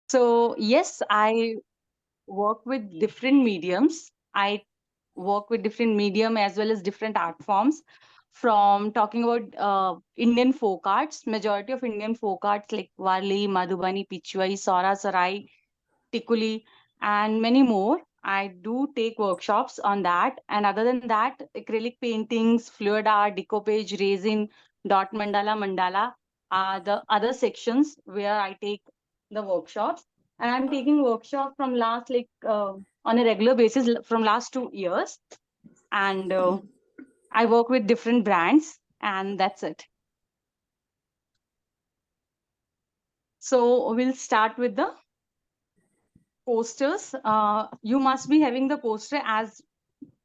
So yes, I work with different mediums. I work with different medium as well as different art forms. From talking about Indian folk arts, majority of Indian folk arts like Warli, Madhubani, Pichwai, Saura Sarai, Tikuli, and many more. I do take workshops on that. And other than that, acrylic paintings, fluid art, decoupage, resin, dot mandala, mandala are the other sections where I take the workshops. And I'm taking workshops from last on a regular basis from last 2 years. And I work with different brands, and that's it. So we'll start with the posters. You must be having the poster as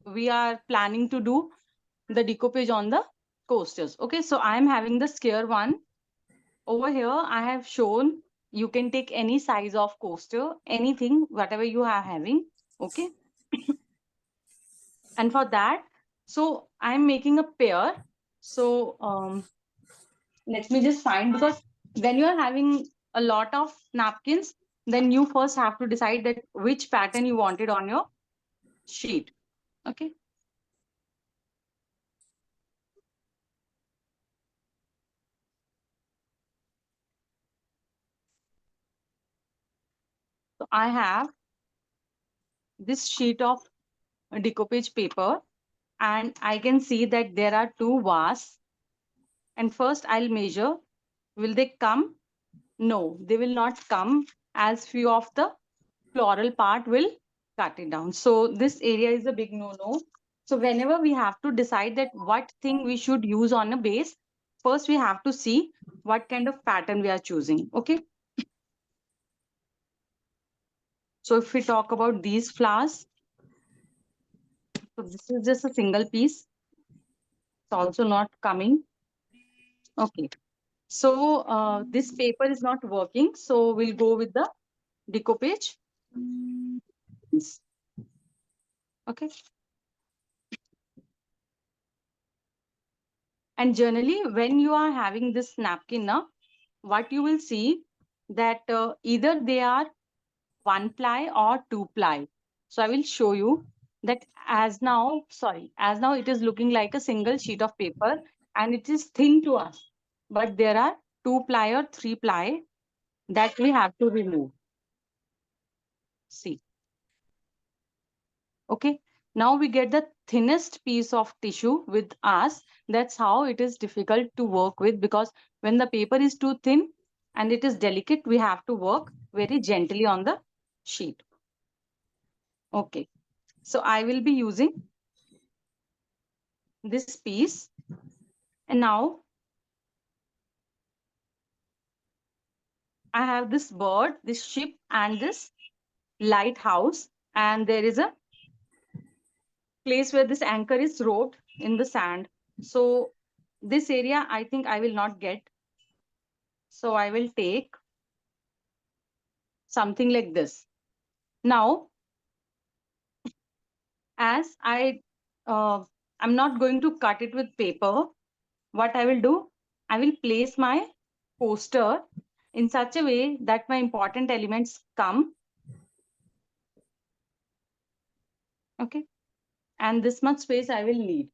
we are planning to do the decoupage on the coasters. Okay, so I'm having the square one. Over here, I have shown you can take any size of coaster, anything, whatever you are having. Okay. And for that, so I'm making a pair. So let me just find, because when you are having a lot of napkins, then you first have to decide that which pattern you wanted on your sheet. Okay. So I have this sheet of decoupage paper, and I can see that there are two vases. And first I'll measure, will they come? No, they will not come, as few of the floral part will cut it down. So this area is a big no-no. So whenever we have to decide that what thing we should use on a base, first we have to see what kind of pattern we are choosing. Okay. So if we talk about these flowers, so this is just a single piece. It's also not coming. Okay. So this paper is not working. So we'll go with the decoupage. Okay. And generally, when you are having this napkin, now, what you will see that either they are one ply or two ply. So I will show you that as now it is looking like a single sheet of paper and it is thin to us. But there are two ply or three ply that we have to remove. See. Okay. Now we get the thinnest piece of tissue with us. That's how it is difficult to work with, because when the paper is too thin and it is delicate, we have to work very gently on the sheet. Okay. So I will be using this piece. And now I have this bird, this ship, and this lighthouse. And there is a place where this anchor is roped in the sand. So this area, I think I will not get. So I will take something like this. Now, as I'm not going to cut it with paper, what I will do, I will place my poster in such a way that my important elements come. Okay. And this much space I will need.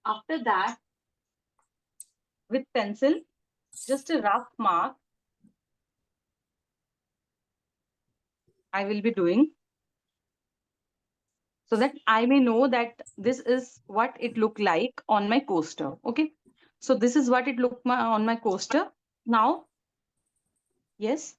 After that, with pencil, just a rough mark I will be doing, so that I may know that this is what it looked like on my coaster. Okay. So this is what it looked on my coaster. Now, yes.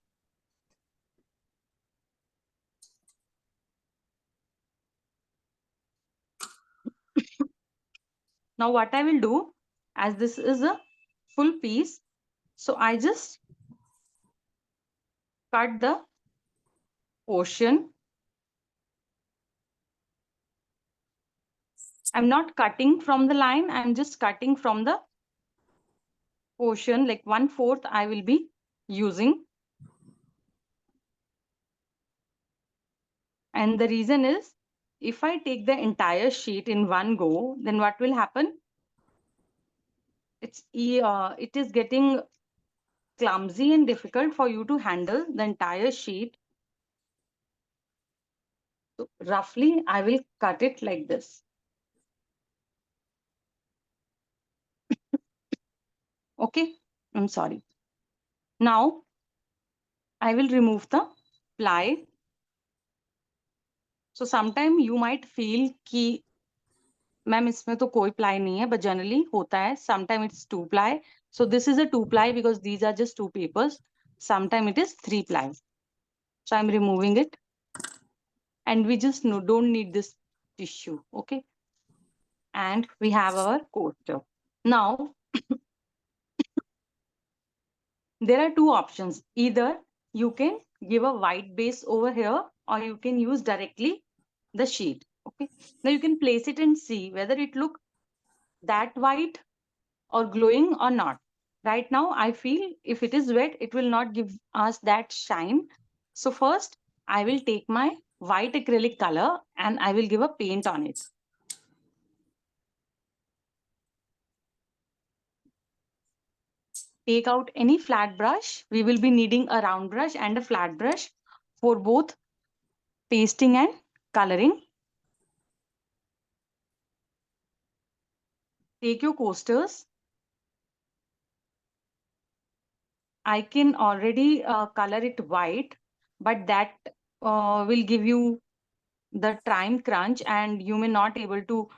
Now what I will do, as this is a full piece, so I just cut the portion. I'm not cutting from the line, I'm just cutting from the portion, like 1/4 I will be using. And the reason is, if I take the entire sheet in one go, then what will happen? It is getting clumsy and difficult for you to handle the entire sheet. So roughly, I will cut it like this. Okay, I'm sorry. Now, I will remove the ply. So sometime you might feel कि ma'am इसमें तो कोई ply नहीं है, but generally होता है. Sometime it's 2 ply. So this is a 2 ply because these are just 2 papers. Sometime it is 3 ply. So I'm removing it. And we just don't need this tissue. Okay. And we have our coaster. Now, there are two options. Either you can give a white base over here, or you can use directly the sheet. Okay. Now you can place it and see whether it look that white or glowing or not. Right now, I feel if it is wet, it will not give us that shine. So first, I will take my white acrylic color and I will give a paint on it. Take out any flat brush. We will be needing a round brush and a flat brush for both pasting and coloring. Take your coasters. I can already color it white, but that will give you the time crunch and you may not able to,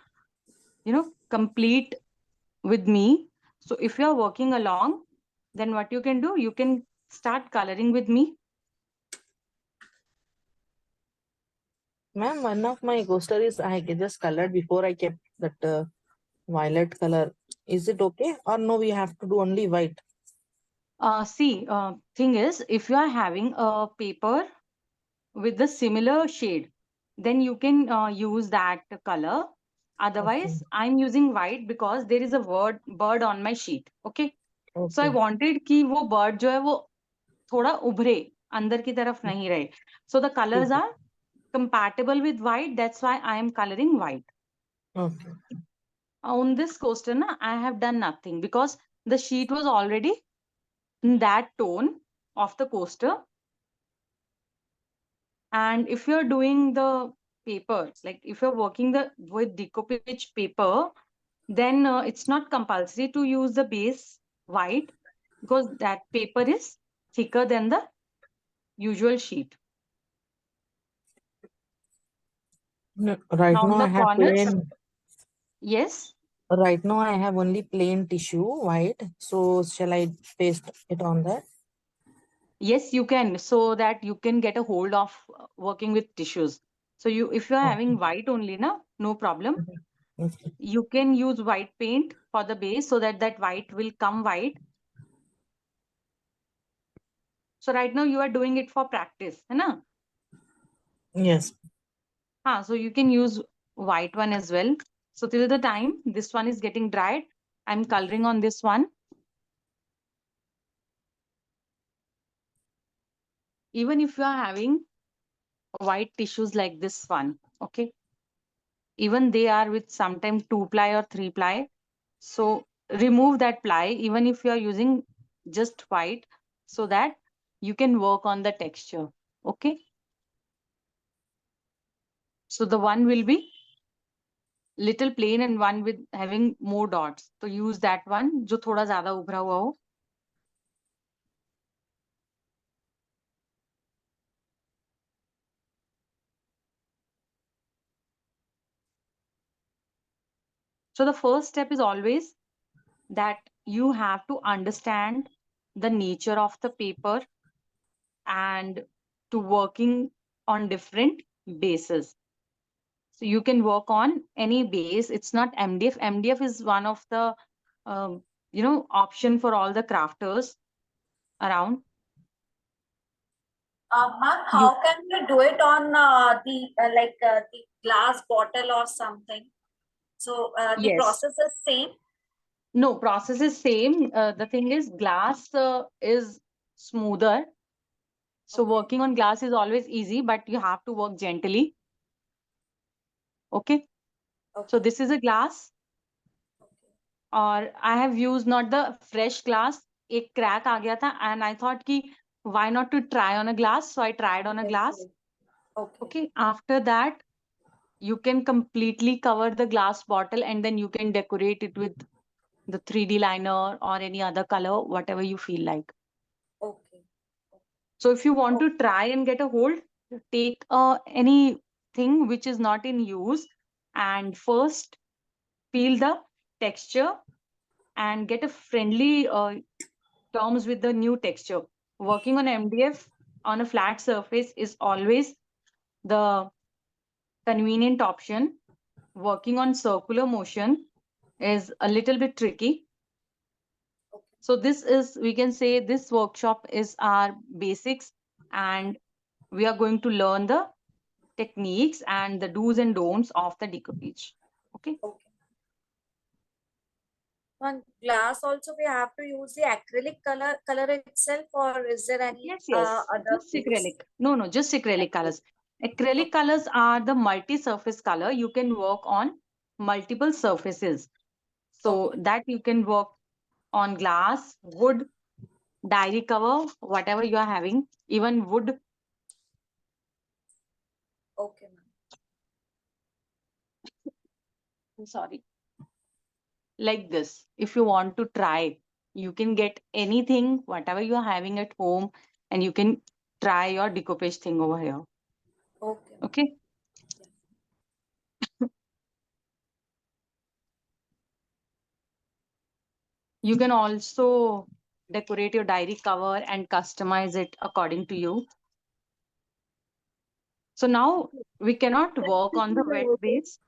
complete with me. So if you are working along, then what you can do, you can start coloring with me. Ma'am, one of my coaster is I just colored before I kept that violet color. Is it okay or no? We have to do only white. Thing is, if you are having a paper with the similar shade, then you can use that color. Otherwise, Okay. I'm using white because there is a bird on my sheet. Okay. So I Okay. wanted कि वो bird जो है वो थोड़ा उभरे, अंदर की तरफ नहीं रहे. So the colors Okay. are compatible with white. That's why I am coloring white. Okay. On this coaster, I have done nothing because the sheet was already in that tone of the coaster. And if you're doing the paper, like if you're working with decoupage paper, then it's not compulsory to use the base white because that paper is thicker than the usual sheet. No, right Now now I the have corners, plain. yes, Right now I have only plain tissue white. So shall I paste it on that? yes, you can, so that you can get a hold of working with tissues. So if you're having white only, no problem. Okay. You can use white paint for the base so that white will come white. So right now you are doing it for practice, है ना? Yes. So you can use white one as well. So till the time this one is getting dried, I'm coloring on this one. Even if you are having white tissues like this one, okay? Even they are with sometimes 2 ply or 3 ply. So remove that ply even if you are using just white so that you can work on the texture, okay? So the one will be little plain and one with having more dots. So use that one जो थोड़ा ज़्यादा उभरा हुआ हो. So the first step is always that you have to understand the nature of the paper and to working on different bases. So you can work on any base. It's not MDF. MDF is one of the, option for all the crafters around. Ma'am, You how can we do it on the glass bottle or something? So the Yes. process is same. No, process is same. The thing is glass is smoother. So Okay. working on glass is always easy, but you have to work gently. Okay. So this is a glass, Okay. or I have used not the fresh glass. एक crack आ गया था and I thought कि why not to try on a glass, so I tried on a glass. Okay. Okay, after that you can completely cover the glass bottle and then you can decorate it with the 3D liner or any other color, whatever you feel like. Okay. So if you want to try and get a hold, take anything which is not in use and first feel the texture and get a friendly terms with the new texture. Working on MDF on a flat surface is always the convenient option. Working on circular motion is a little bit tricky. So this is, we can say this workshop is our basics, and we are going to learn the techniques and the do's and don'ts of the decoupage. Okay. Okay. On glass also we have to use the acrylic color itself, or is there any Yes, yes. other Just base? acrylic. No, no, just acrylic colors. Acrylic colors are the multi-surface color. You can work on multiple surfaces. So that you can work on glass, wood, diary cover, whatever you are having, even wood. Okay, ma'am. I'm sorry. Like this. If you want to try, you can get anything, whatever you are having at home, and you can try your decoupage thing over here. Okay. Okay. You can also decorate your diary cover and customize it according to you. So now we cannot work on the wet base.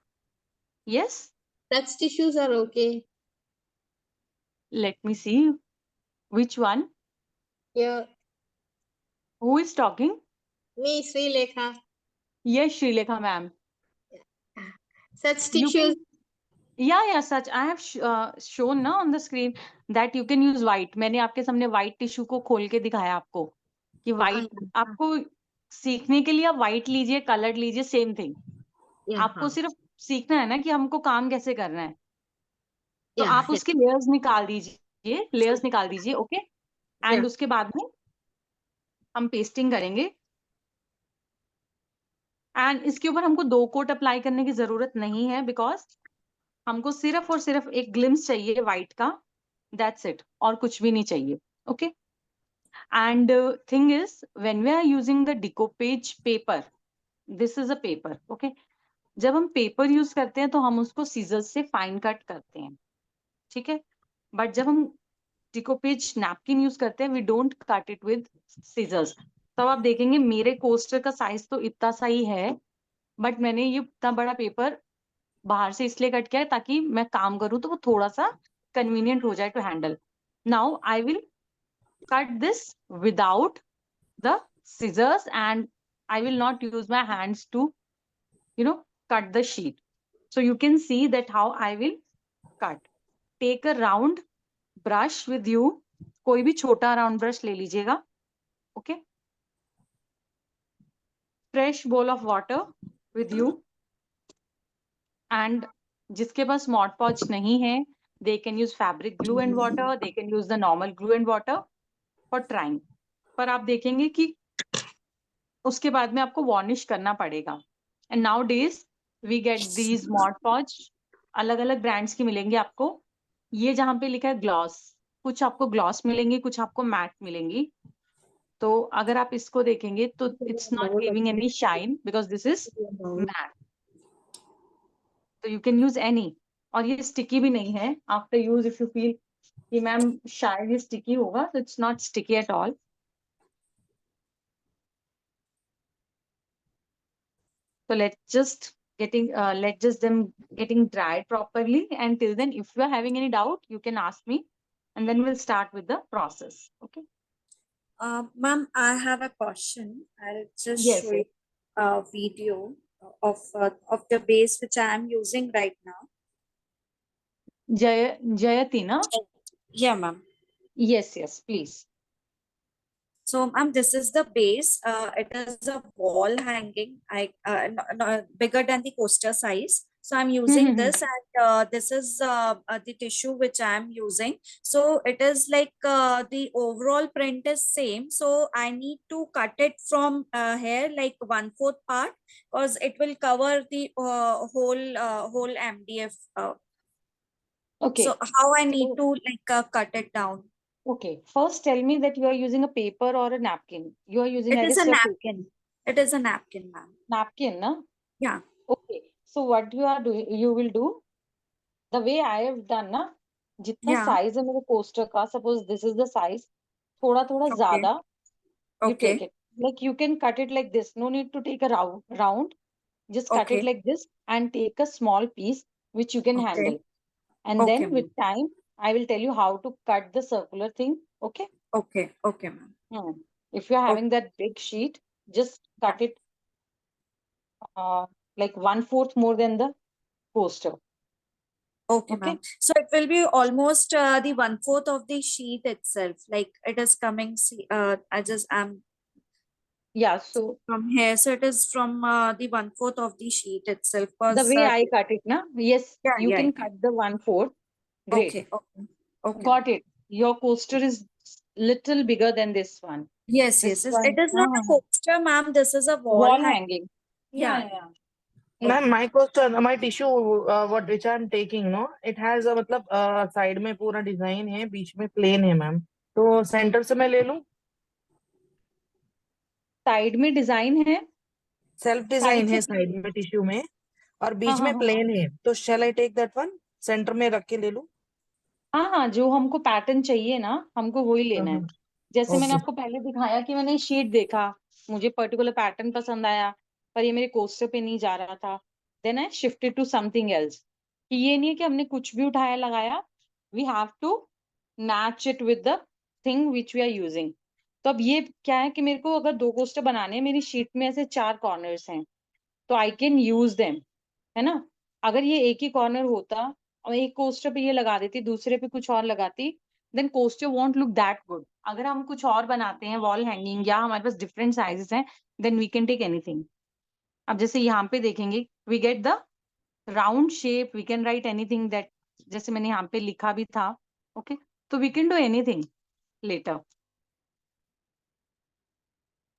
Yes, Text tissues are okay. let me see which one. Yeah, Who is talking? me, Sri Lekha. Yes, Srilekha ma'am. Such You can, tissues. yeah, such. I have shown ना on the screen that you can use white. मैंने आपके सामने white tissue को खोल के दिखाया आपको कि white आपको सीखने के लिए आप white लीजिए, colored लीजिए, same thing. आपको सिर्फ सीखना है ना कि हमको काम कैसे करना है. तो आप उसकी लेयर्स निकाल दीजिए, ओके. एंड उसके बाद में हम पेस्टिंग करेंगे. एंड इसके ऊपर हमको 2 कोट अप्लाई करने की जरूरत नहीं है, बिकॉज हमको सिर्फ और सिर्फ एक ग्लिम्स चाहिए व्हाइट का. दैट्स इट, और कुछ भी नहीं चाहिए. Okay. And thing is, when we are using the decoupage paper, this is a paper, okay. जब हम पेपर यूज करते हैं तो हम उसको सीजर्स से फाइन कट करते हैं, ठीक है. बट जब हम डिकोपेज नैपकिन यूज करते हैं, we don't cut it with scissors. तब आप देखेंगे मेरे कोस्टर का साइज तो इतना सा ही है, बट मैंने ये इतना बड़ा पेपर बाहर से इसलिए कट किया है ताकि मैं काम करूं तो वो थोड़ा सा कन्वीनियंट हो जाए to handle. Now I will cut this without the scissors and I will not use my hands to cut the sheet. So you can see that how I will cut. Take a round brush with you. कोई भी छोटा round brush ले लीजिएगा, okay. Fresh bowl of water with you. And जिसके पास mod पॉच नहीं है, they can use fabric glue and water, they can use the normal glue and water for trying. पर आप देखेंगे कि उसके बाद में आपको वार्निश करना पड़ेगा. And nowadays we get these Mod Podge, अलग अलग ब्रांड्स की मिलेंगी आपको. ये जहाँ पे लिखा है ग्लॉस, कुछ आपको ग्लॉस मिलेंगी, कुछ आपको मैट मिलेंगी. तो अगर आप इसको देखेंगे तो it's not giving any shine because this is matt. तो यू कैन यूज एनी. और ये स्टिकी भी नहीं है. After use if you feel कि मैम शायद ये स्टिकी होगा, तो it's not sticky at all. So let's just them getting dried properly, and till then if you are having any doubt you can ask me, and then we'll start with the process. Okay. Ma'am, I have a question. I'll just Yes, show you a video of the base which I am using right now. Jayati na? Yeah, ma'am. Yes, please. So, ma'am, this is the base. It is a wall hanging, bigger than the coaster size. So I'm using Mhm. this, and this is the tissue which I'm using. So it is like the overall print is same. So I need to cut it from here like 1/4 part, because it will cover the whole MDF. Okay. So how I need So, to like cut it down? okay. First, tell me that you are using a paper or a napkin. You are using, It I is guess, a your napkin. It is a napkin, ma'am. napkin, na? Yeah. Okay. So what you are doing, you will do the way I have done, ना, जितना Yeah. size है मेरे poster का, suppose this is the size, थोड़ा थोड़ा Okay. ज़्यादा, you Okay. take it. Like you can cut it like this. No need to take a round. Just cut it Okay. like this and take a small piece which you can Okay. handle. And Okay, then with ma'am. time, I will tell you how to cut the circular thing. Okay. Okay. Okay, ma'am. If you're Okay. having that big sheet, just Yeah. cut it like 1/4 more than the poster. Okay, Okay. ma'am. So it will be almost the 1/4 of the sheet itself. Like it is coming. See, I'm Yeah. So from here. So it is from the 1/4 of the sheet itself. the Cause way I cut it, na, yes, yeah, you yeah, can yeah. cut the 1/4. Great. Okay. Okay. Okay, ma'am. Got it. Your coaster is little bigger than this one. Yes, This yes, yes. one, It is not a coaster, ma'am. This is a wall wall hang. hanging. Yeah. Ma'am, my coaster, my tissue, what which I'm taking, no, it has a मतलब side में पूरा design है, बीच में plane है ma'am, तो centre से मैं ले लूं? साइड में डिजाइन है, सेल्फ साइड डिजाइन से है साइड में टिश्यू में, और हाँ बीच हाँ में हाँ प्लेन है, तो shall I take that one, centre में रख के ले लूं? हाँ हाँ, जो हमको पैटर्न चाहिए ना, हमको वही लेना है। जैसे मैंने ओके। आपको पहले दिखाया कि मैंने शीट देखा, मुझे पर्टिकुलर पैटर्न पसंद आया, पर ये मेरे कोस्टर पे नहीं जा रहा था, then I shifted to something else. कि ये नहीं है कि हमने कुछ भी उठाया लगाया, we have to match it with the thing which we are using. तो अब ये क्या है कि मेरे को अगर 2 कोस्टर बनाने हैं, मेरी शीट में ऐसे 4 कॉर्नर्स हैं, तो आई कैन यूज देम, है ना। अगर ये एक ही कॉर्नर होता और एक कोस्टर पे ये लगा देती, दूसरे पे कुछ और लगाती, then coaster won't look that good. अगर हम कुछ और बनाते हैं वॉल हैंगिंग, या हमारे पास डिफरेंट साइजेस हैं, then we can take anything. अब जैसे यहाँ पे देखेंगे, we get the round shape, we can write anything that, जैसे मैंने यहाँ पे लिखा भी था। ओके, तो we can do anything letter.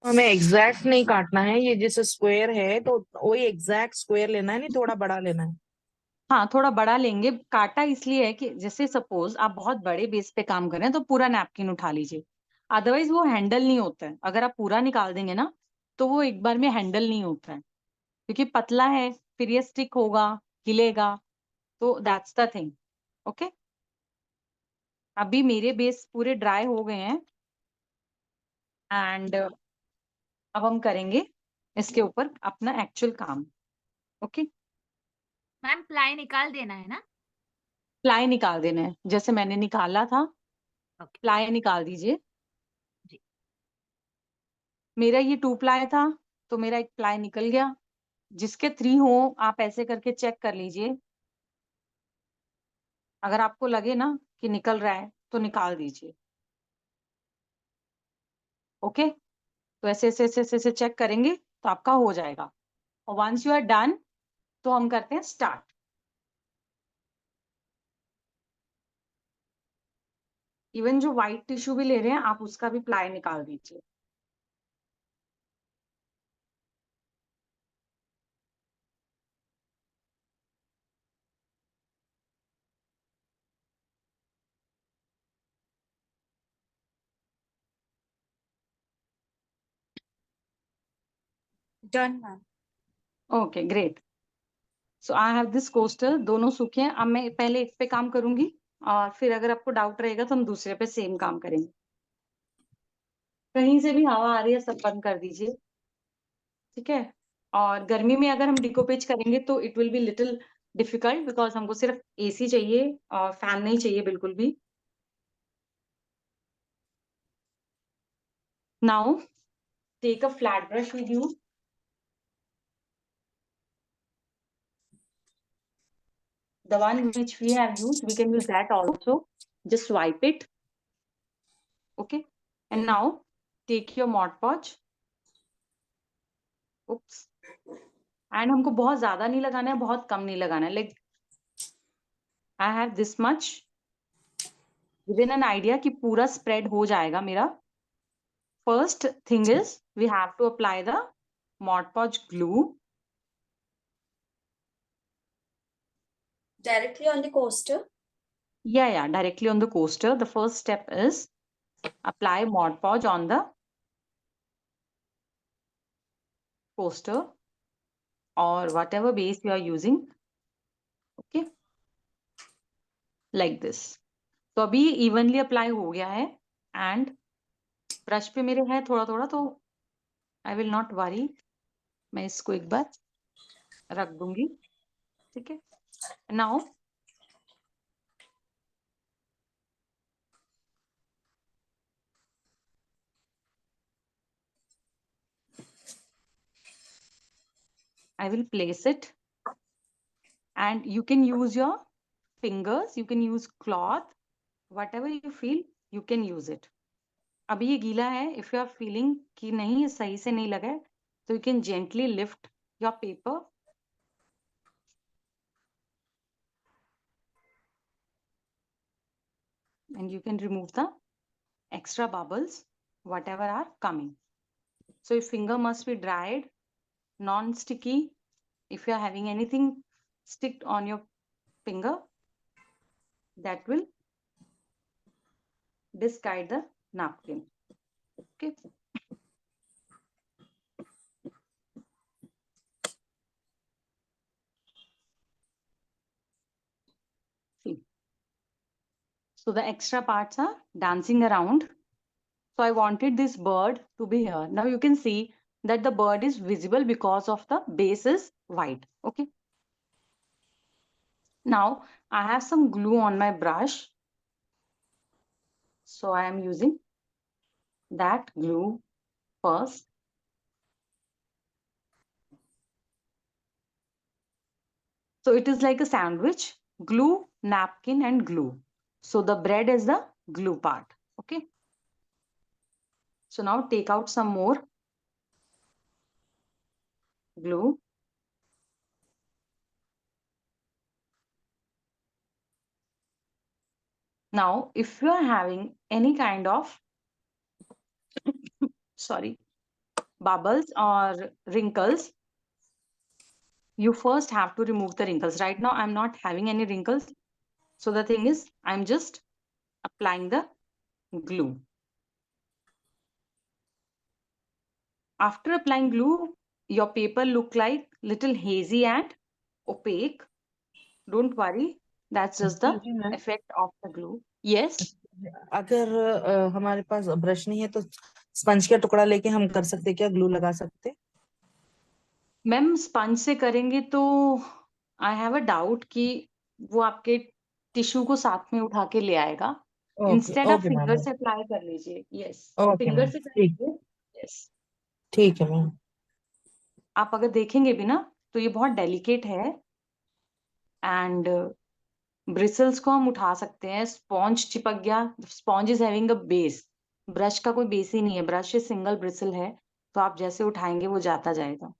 हमें एग्जैक्ट नहीं काटना है, ये जैसे स्क्वायर है तो वही एग्जैक्ट स्क्वायर लेना है, नहीं थोड़ा बड़ा लेना है? हाँ, थोड़ा बड़ा लेंगे। काटा इसलिए है कि जैसे सपोज आप बहुत बड़े बेस पे काम कर रहे हैं, तो पूरा नैपकिन उठा लीजिए, अदरवाइज वो हैंडल नहीं होता है। अगर आप पूरा निकाल देंगे ना, तो वो एक बार में हैंडल नहीं होता है, क्योंकि पतला है, फिर ये स्टिक होगा, हिलेगा, तो दैट्स द थिंग। ओके, अभी मेरे बेस पूरे ड्राई हो गए हैं, एंड अब हम करेंगे इसके ऊपर अपना एक्चुअल काम। ओके, मैम प्लाई निकाल देना है ना? प्लाई निकाल देना है, जैसे मैंने निकाला था, ओके प्लाई निकाल दीजिए। जी। मेरा ये 2 प्लाई था, तो मेरा एक प्लाई निकल गया। जिसके 3 हो, आप ऐसे करके चेक कर लीजिए। अगर आपको लगे ना कि निकल रहा है, तो निकाल दीजिए। ओके, तो ऐसे ऐसे ऐसे ऐसे चेक करेंगे तो आपका हो जाएगा। और वंस यू आर डन, तो हम करते हैं स्टार्ट। इवन जो व्हाइट टिश्यू भी ले रहे हैं, आप उसका भी प्लाई निकाल दीजिए। Done, ma'am. Okay, great. So I have this coaster, दोनों सूखे हैं। अब मैं पहले एक पे काम करूंगी, और फिर अगर आपको डाउट रहेगा तो हम दूसरे पे सेम काम करेंगे। कहीं से भी हवा आ रही है, सब बंद कर दीजिए, ठीक है। और गर्मी में अगर हम डिकोपेज करेंगे तो it will be little difficult, because हमको सिर्फ एसी चाहिए और फैन नहीं चाहिए बिल्कुल भी। Now take a flat brush with you. The one which we have used, we can use that also. Just wipe it. Okay. And now take your Mod Podge. Oops. And हमको बहुत ज्यादा नहीं लगाना है, बहुत कम नहीं लगाना है. Like I have this much, given an idea कि पूरा स्प्रेड हो जाएगा मेरा. First thing is we have to apply the Mod Podge glue. Directly on the coaster. Yeah, directly on the coaster. The first step is apply Mod Podge on the coaster or whatever base you are using. Okay, like this. तो अभी evenly apply हो गया है and brush पे मेरे है थोड़ा थोड़ा, तो आई विल नॉट वरी, मैं इसको एक बार रख दूंगी. ठीक है, now I will place it and you can use your fingers, you can use cloth, whatever you feel, you can use it. अभी ये गीला है, if you are feeling कि नहीं ये सही से नहीं लगा है, तो you can gently lift your paper and you can remove the extra bubbles, whatever are coming. So your finger must be dried, non-sticky. If you are having anything stick on your finger, that will discard the napkin. Okay. See. So the extra parts are dancing around. So I wanted this bird to be here. Now you can see that the bird is visible because of the base is white. Okay. Now I have some glue on my brush. So I am using that glue first. So it is like a sandwich, glue, napkin and glue. So the bread is the glue part. Okay. So now take out some more glue. Now, if you are having any kind of, sorry, bubbles or wrinkles, you first have to remove the wrinkles. Right now, I'm not having any wrinkles. So the thing is, I'm just applying the glue. After applying glue, your paper look like little hazy and opaque. Don't worry, that's just the जी ma'am, effect of the glue. Yes. अगर हमारे पास brush नहीं है तो sponge का टुकड़ा लेके हम कर सकते, क्या ग्लू लगा सकते? मैम स्पंज से करेंगे तो आई हैव अ डाउट कि वो आपके टिश्यू को साथ में उठा के ले आएगा. ओके इंस्टेड आप ओके फिंगर मैम, से अप्लाई कर लीजिए. यस, ओके फिंगर मैम, से ठीक करेंगे. यस, ठीक है मैम. आप अगर देखेंगे भी ना तो ये बहुत डेलिकेट है एंड ब्रिसल्स को हम उठा सकते हैं. स्पॉन्ज चिपक गया, sponge is having a base, brush का कोई बेस ही नहीं है, ब्रश सिंगल ब्रिसल है, तो आप जैसे उठाएंगे वो जाता जाएगा.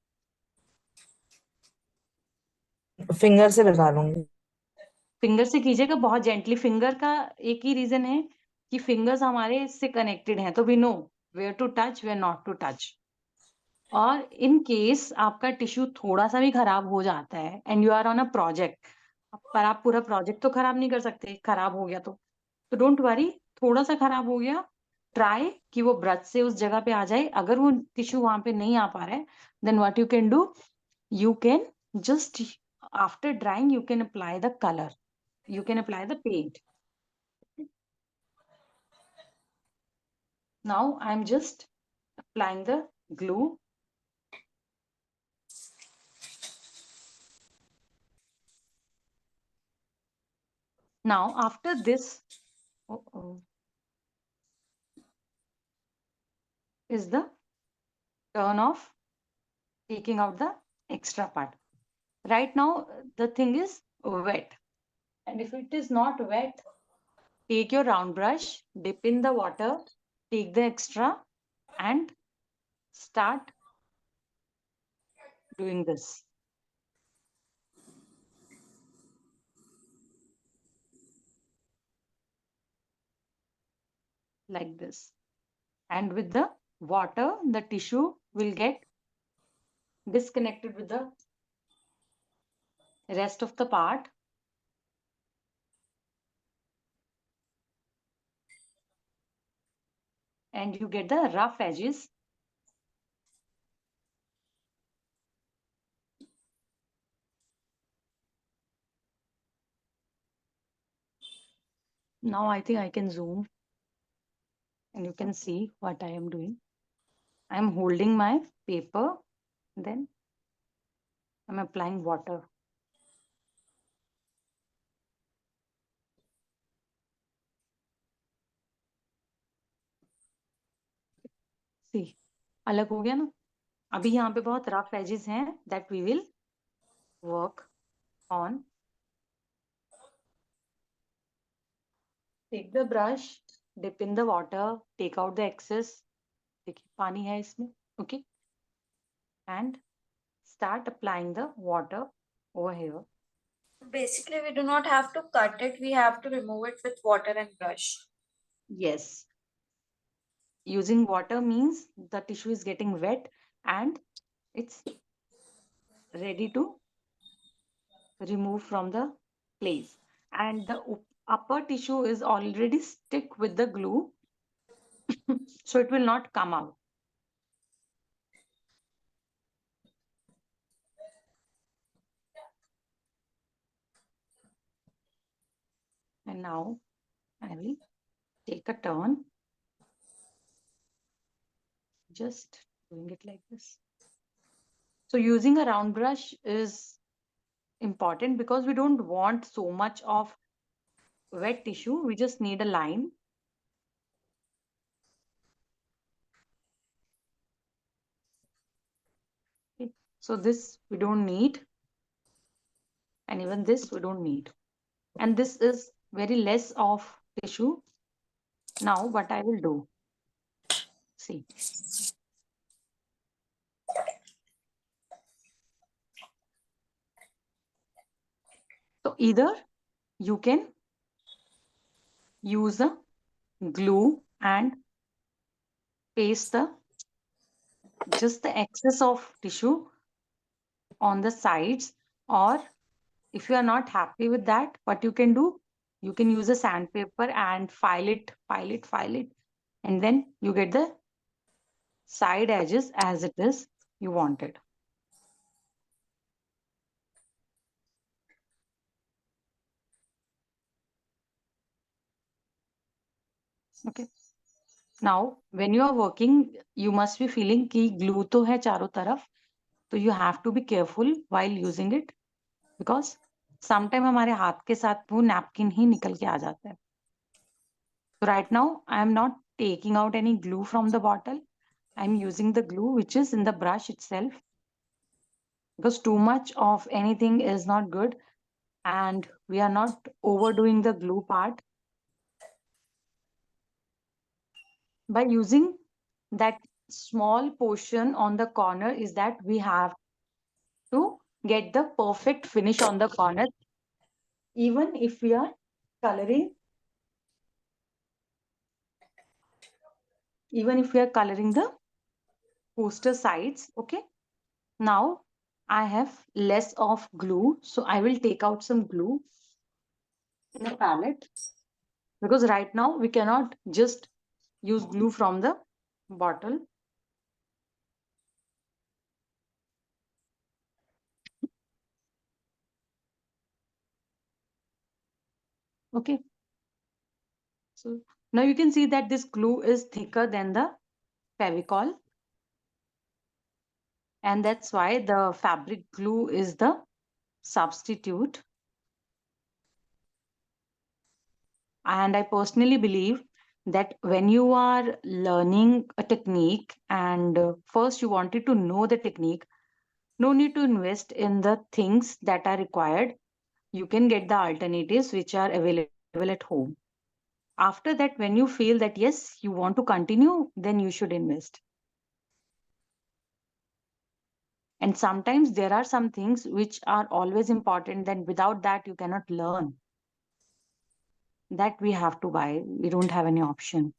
फिंगर से लगा लूंगी. फिंगर से कीजिएगा बहुत जेंटली. फिंगर का एक ही रीजन है कि फिंगर्स हमारे इससे कनेक्टेड हैं, तो we know where to touch, where not to touch. और इन केस आपका टिश्यू थोड़ा सा भी खराब हो जाता है and you are on a project, पर आप पूरा प्रोजेक्ट तो खराब नहीं कर सकते, खराब हो गया तो डोंट वरी. थोड़ा सा खराब हो गया, ट्राई कि वो ब्रश से उस जगह पे आ जाए. अगर वो टिश्यू वहां पे नहीं आ पा रहा है, then what you can do, you can just after drying you can apply the color, you can apply the paint. Now I'm just applying the glue. Now after this is the turn of taking out the extra part. Right now the thing is wet, and if it is not wet, take your round brush, dip in the water, take the extra and start doing this. like this. And with the water, the tissue will get disconnected with the rest of the part. And you get the rough edges. Now I think I can zoom and you can see what I am doing. I am holding my paper, then I'm applying water. See, अलग हो गया ना. अभी यहाँ पे बहुत rough edges हैं that we will work on. Take the brush, dip in the water, take out the excess. देखिए पानी है इसमें, okay? And start applying the water over here. Basically, we do not have to cut it. We have to remove it with water and brush. Yes. Using water means the tissue is getting wet and it's ready to remove from the place. And the upper tissue is already stick with the glue, so it will not come out. And now I will take a turn, just doing it like this. So using a round brush is important because we don't want so much of wet tissue. We just need a line. Okay. So this we don't need, and even this we don't need. And this is very less of tissue. Now what I will do, see. So either you can use a glue and paste just the excess of tissue on the sides, or if you are not happy with that, what you can do, you can use a sandpaper and file it, and then you get the side edges as it is you wanted. Okay. Now, when you are working, you must be feeling कि glue तो है चारों तरफ, तो you have to be careful while using it because sometime हमारे हाथ के साथ वो napkin ही निकल के आ जाता है. So right now, I am not taking out any glue from the bottle. I'm using the glue which is in the brush itself because too much of anything is not good and we are not overdoing the glue part. By using that small portion on the corner is that we have to get the perfect finish on the corner, even if we are coloring, the poster sides. Okay. Now I have less of glue, so I will take out some glue in a palette because right now we cannot just use glue from the bottle. Okay. So now you can see that this glue is thicker than the Fevicol. And that's why the fabric glue is the substitute. And I personally believe that when you are learning a technique and first you wanted to know the technique, no need to invest in the things that are required. You can get the alternatives which are available at home. After that, when you feel that yes, you want to continue, then you should invest. And sometimes there are some things which are always important, then without that you cannot learn. That we have to buy. We don't have any option.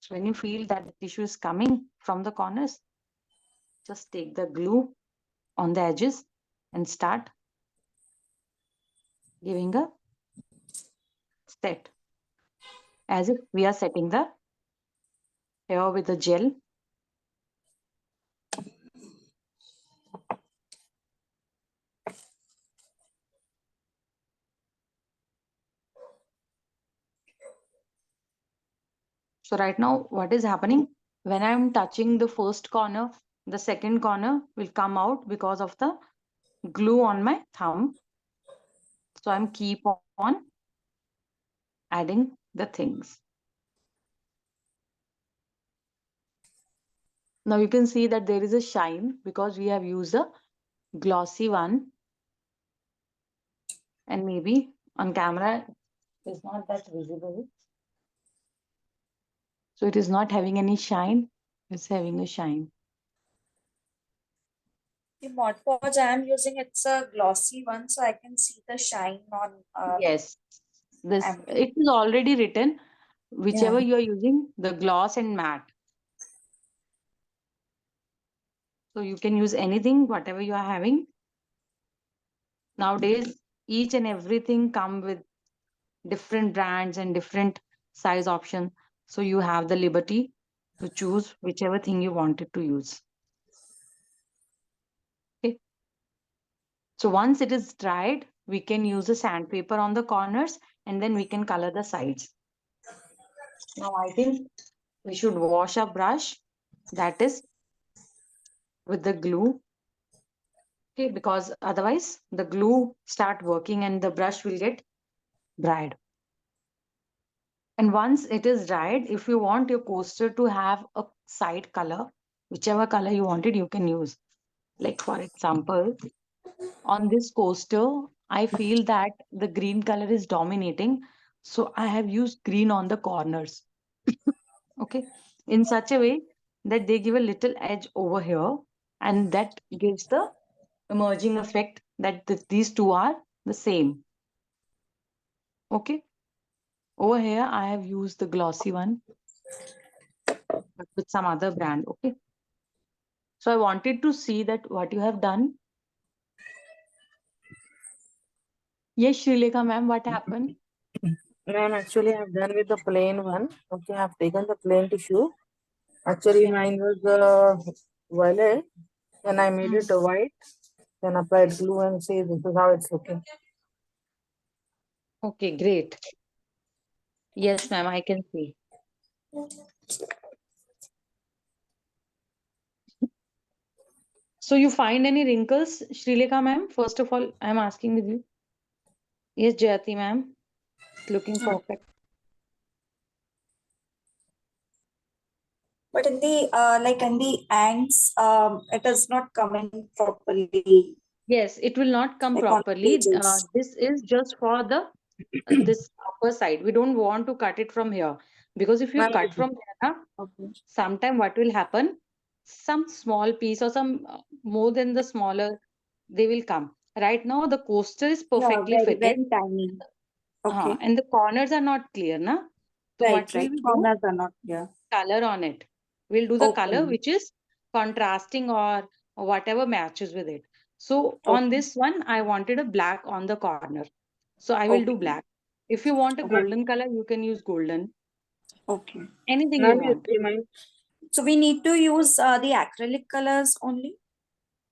So when you feel that the tissue is coming from the corners, just take the glue on the edges and start giving a set, as if we are setting the hair with the gel. So right now, what is happening? When I'm touching the first corner, the second corner will come out because of the glue on my thumb. So I'm keep on adding the things. Now you can see that there is a shine because we have used a glossy one, and maybe on camera it's not that visible. So it is not having any shine, it's having a shine. The Mod Podge I am using, it's a glossy one, so I can see the shine on. Yes, this I'm- it is already written, whichever Yeah. you are using, the gloss and matte. So you can use anything, whatever you are having. Nowadays, each and everything come with different brands and different size option. So you have the liberty to choose whichever thing you wanted to use. Okay. So once it is dried, we can use a sandpaper on the corners and then we can color the sides. Now I think we should wash our brush, that is with the glue. Okay, because otherwise the glue start working and the brush will get dried. And once it is dried, if you want your coaster to have a side color, whichever color you wanted, you can use. Like for example, on this coaster, I feel that the green color is dominating. So I have used green on the corners. Okay. In such a way that they give a little edge over here, and that gives the emerging effect that these two are the same. Okay. Over here, I have used the glossy one, but with some other brand. Okay. So I wanted to see that what you have done. Yes, Srilekha ma'am, what happened? Ma'am, actually, I've done with the plain one. Okay, I've taken the plain tissue. Actually, mine was violet. Then I made it white. Then applied glue and say this is how it's looking. Okay, great. Yes, ma'am, I can see. So you find any wrinkles, Srilekha ma'am? First of all, I'm asking with you. Yes, Jayati ma'am, it's looking perfect. But in the like in the ends, it is not coming properly. Yes, it will not come Like on properly. pages. This is just for the this upper side. We don't want to cut it from here because if you Ma'am, cut from here, na, Okay. sometime what will happen? Some small piece or some more than the smaller, they will come. Right now, the coaster is Yeah, perfectly very, fitted. very tiny. Okay. And the corners are not clear, na? So Right, what right. we will do? Corners are not clear. Color on it. We'll do the color Okay. which is contrasting or whatever matches with it. So on Okay. this one, I wanted a black on the corner. So I will do Okay. black. If you want a Okay. golden color, you can use golden. Okay. Anything you ma'am, you want. see mine. So we need to use the acrylic colors only.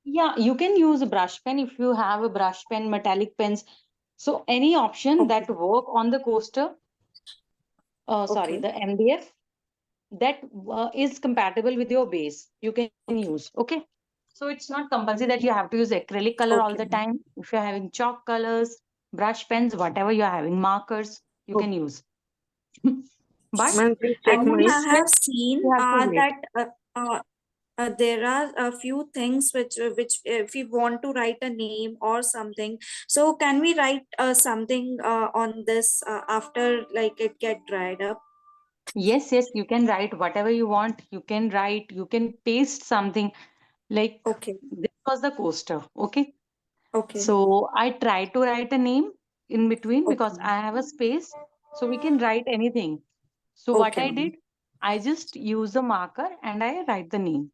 Yeah, you can use a brush pen if you have a brush pen, metallic pens. So any option Okay. that work on the coaster, sorry, Okay. the MDF that is compatible with your base, you can use. Okay. So it's not compulsory that you have to use acrylic color all Okay. the time. If you're having chalk colors, brush pens, whatever you're having, markers, you can use. But Ma'am, please check And mine. I have seen you have to wait. that there are a few things which if we want to write a name or something, so can we write something on this after like it get dried up? Yes, yes, you can write whatever you want. You can write, you can paste something like Okay. this was the coaster. Okay. Okay. So I try to write a name in between because Okay. I have a space. So we can write anything. So what I Okay. did, I just use the marker and I write the name.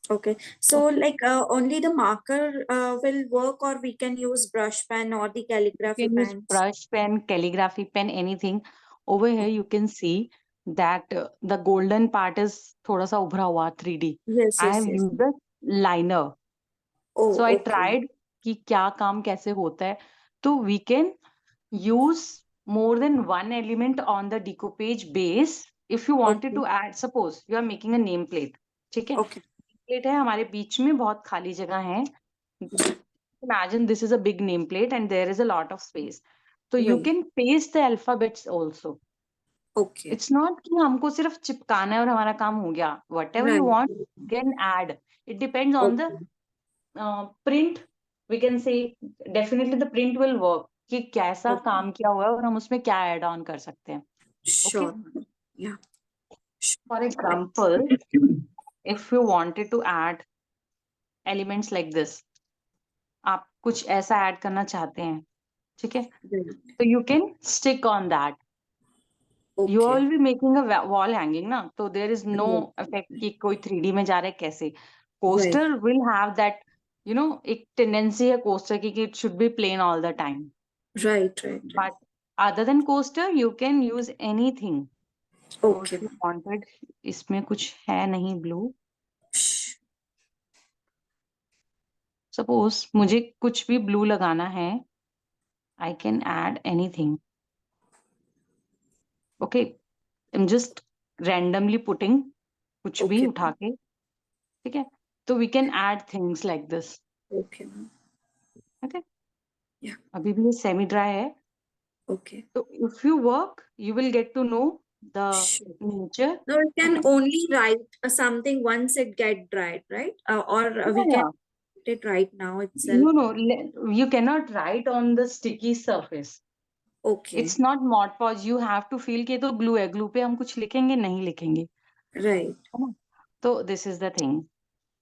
Okay. So Okay. like only the marker will work, or we can use brush pen or the You calligraphy can use pens? brush pen, calligraphy pen, anything. Over here, you can see that the golden part is थोड़ा सा उभरा हुआ 3D. Yes, I yes, have yes. used the liner. Oh, So I okay. tried कि क्या काम कैसे होता है. तो we can use more than one element on the decoupage base. If you wanted Okay. to add, suppose you are making a name plate. ठीक है. Okay. Plate है हमारे बीच में बहुत खाली जगह है. Imagine this is a big nameplate and there is a lot of space. So you Right. can paste the alphabets also. Okay. It's not कि हमको सिर्फ चिपकाना है और हमारा काम हो गया. Whatever you Right. want, you can add. It depends on the Okay. print. We can say definitely the print will work. कि कैसा Okay. काम किया हुआ है और हम उसमें क्या add on कर सकते हैं. Okay. Sure. Yeah. For example, if you wanted to add elements like this, आप कुछ ऐसा add करना चाहते हैं. ठीक है. Right. So you can stick on that. You Okay. will be making a wall hanging ना, so there is no Right. effect कि कोई 3D में जा रहा है कैसे. Right. Coaster will have that, you know, एक tendency है coaster की कि it should be plain all the time. Right. Right. Right. But other than coaster, you can use anything. So Okay. if you wanted, इसमें कुछ है नहीं blue. Suppose मुझे कुछ भी blue लगाना है, I can add anything. Okay, I'm just randomly putting कुछ भी Okay. उठा के, ठीक है. तो we can add things like this. Okay. ma'am. Okay. Yeah. अभी भी ये semi dry है. Okay. So if you work, you will get to know the Sure. nature. No, we can Okay. only write something once it get dried, right? Or we Yeah, can write it right now itself. no, you cannot write on the sticky surface. Okay. It's not Mod Podge. You have to feel कि ये तो glue है. Glue पे हम कुछ लिखेंगे नहीं लिखेंगे. Right. है ना? तो this is the thing.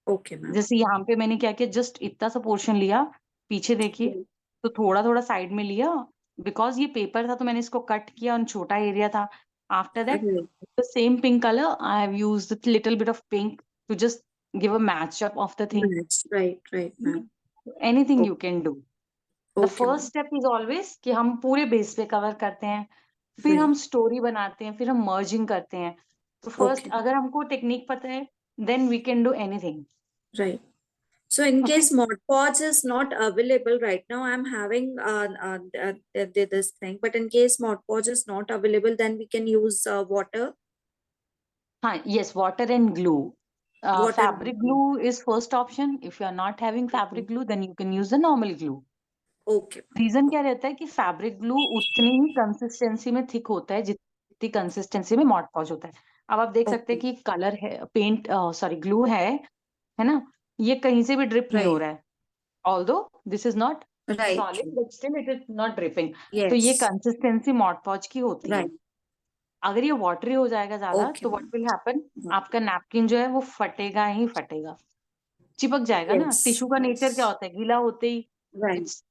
Okay, ma'am. जैसे यहाँ पे मैंने क्या किया, जस्ट इतना सा पोर्शन लिया, पीछे देखिए, Right. तो थोड़ा थोड़ा साइड में लिया, बिकॉज ये पेपर था तो मैंने इसको कट किया और छोटा एरिया था. After that Right. The same pink colour I have used little bit of pink to just give a matchup of the thing. Match. Right. Right, ma'am. Anything Okay. You can do. The Okay, first ma'am. Step is always कि हम पूरे base पे cover करते हैं, फिर Right. हम story बनाते हैं, फिर हम मर्जिंग करते हैं. तो फर्स्ट Okay. अगर हमको टेक्निक पता है, then we can do anything. Right. So in Okay. case Mod Podge is not available right now, I'm having this thing. But in case Mod Podge is not available, then we can use water. हाँ, yes, water and glue. Water Fabric and glue. glue is first option. If you are not having fabric glue, then you can use the normal glue. Okay. Reason क्या रहता है कि fabric glue उतनी ही consistency में thick होता है जितनी consistency में मॉड पॉज होता है. अब आप देख सकते हैं Okay. कि कलर है, पेंट सॉरी ग्लू है ना, ये कहीं से भी ड्रिप नहीं हो Right. रहा है. Although this is not Right. Solid but still it is not dripping. तो ये Yes. कंसिस्टेंसी मॉड पॉज की होती है. Right. अगर ये वाटरी हो जाएगा ज्यादा Okay, तो what ma'am. Will happen, Got आपका नैपकिन जो है वो फटेगा ही फटेगा, चिपक जाएगा ना. Yes. टिश्यू का नेचर क्या होता है, गीला होते ही Right. इट्स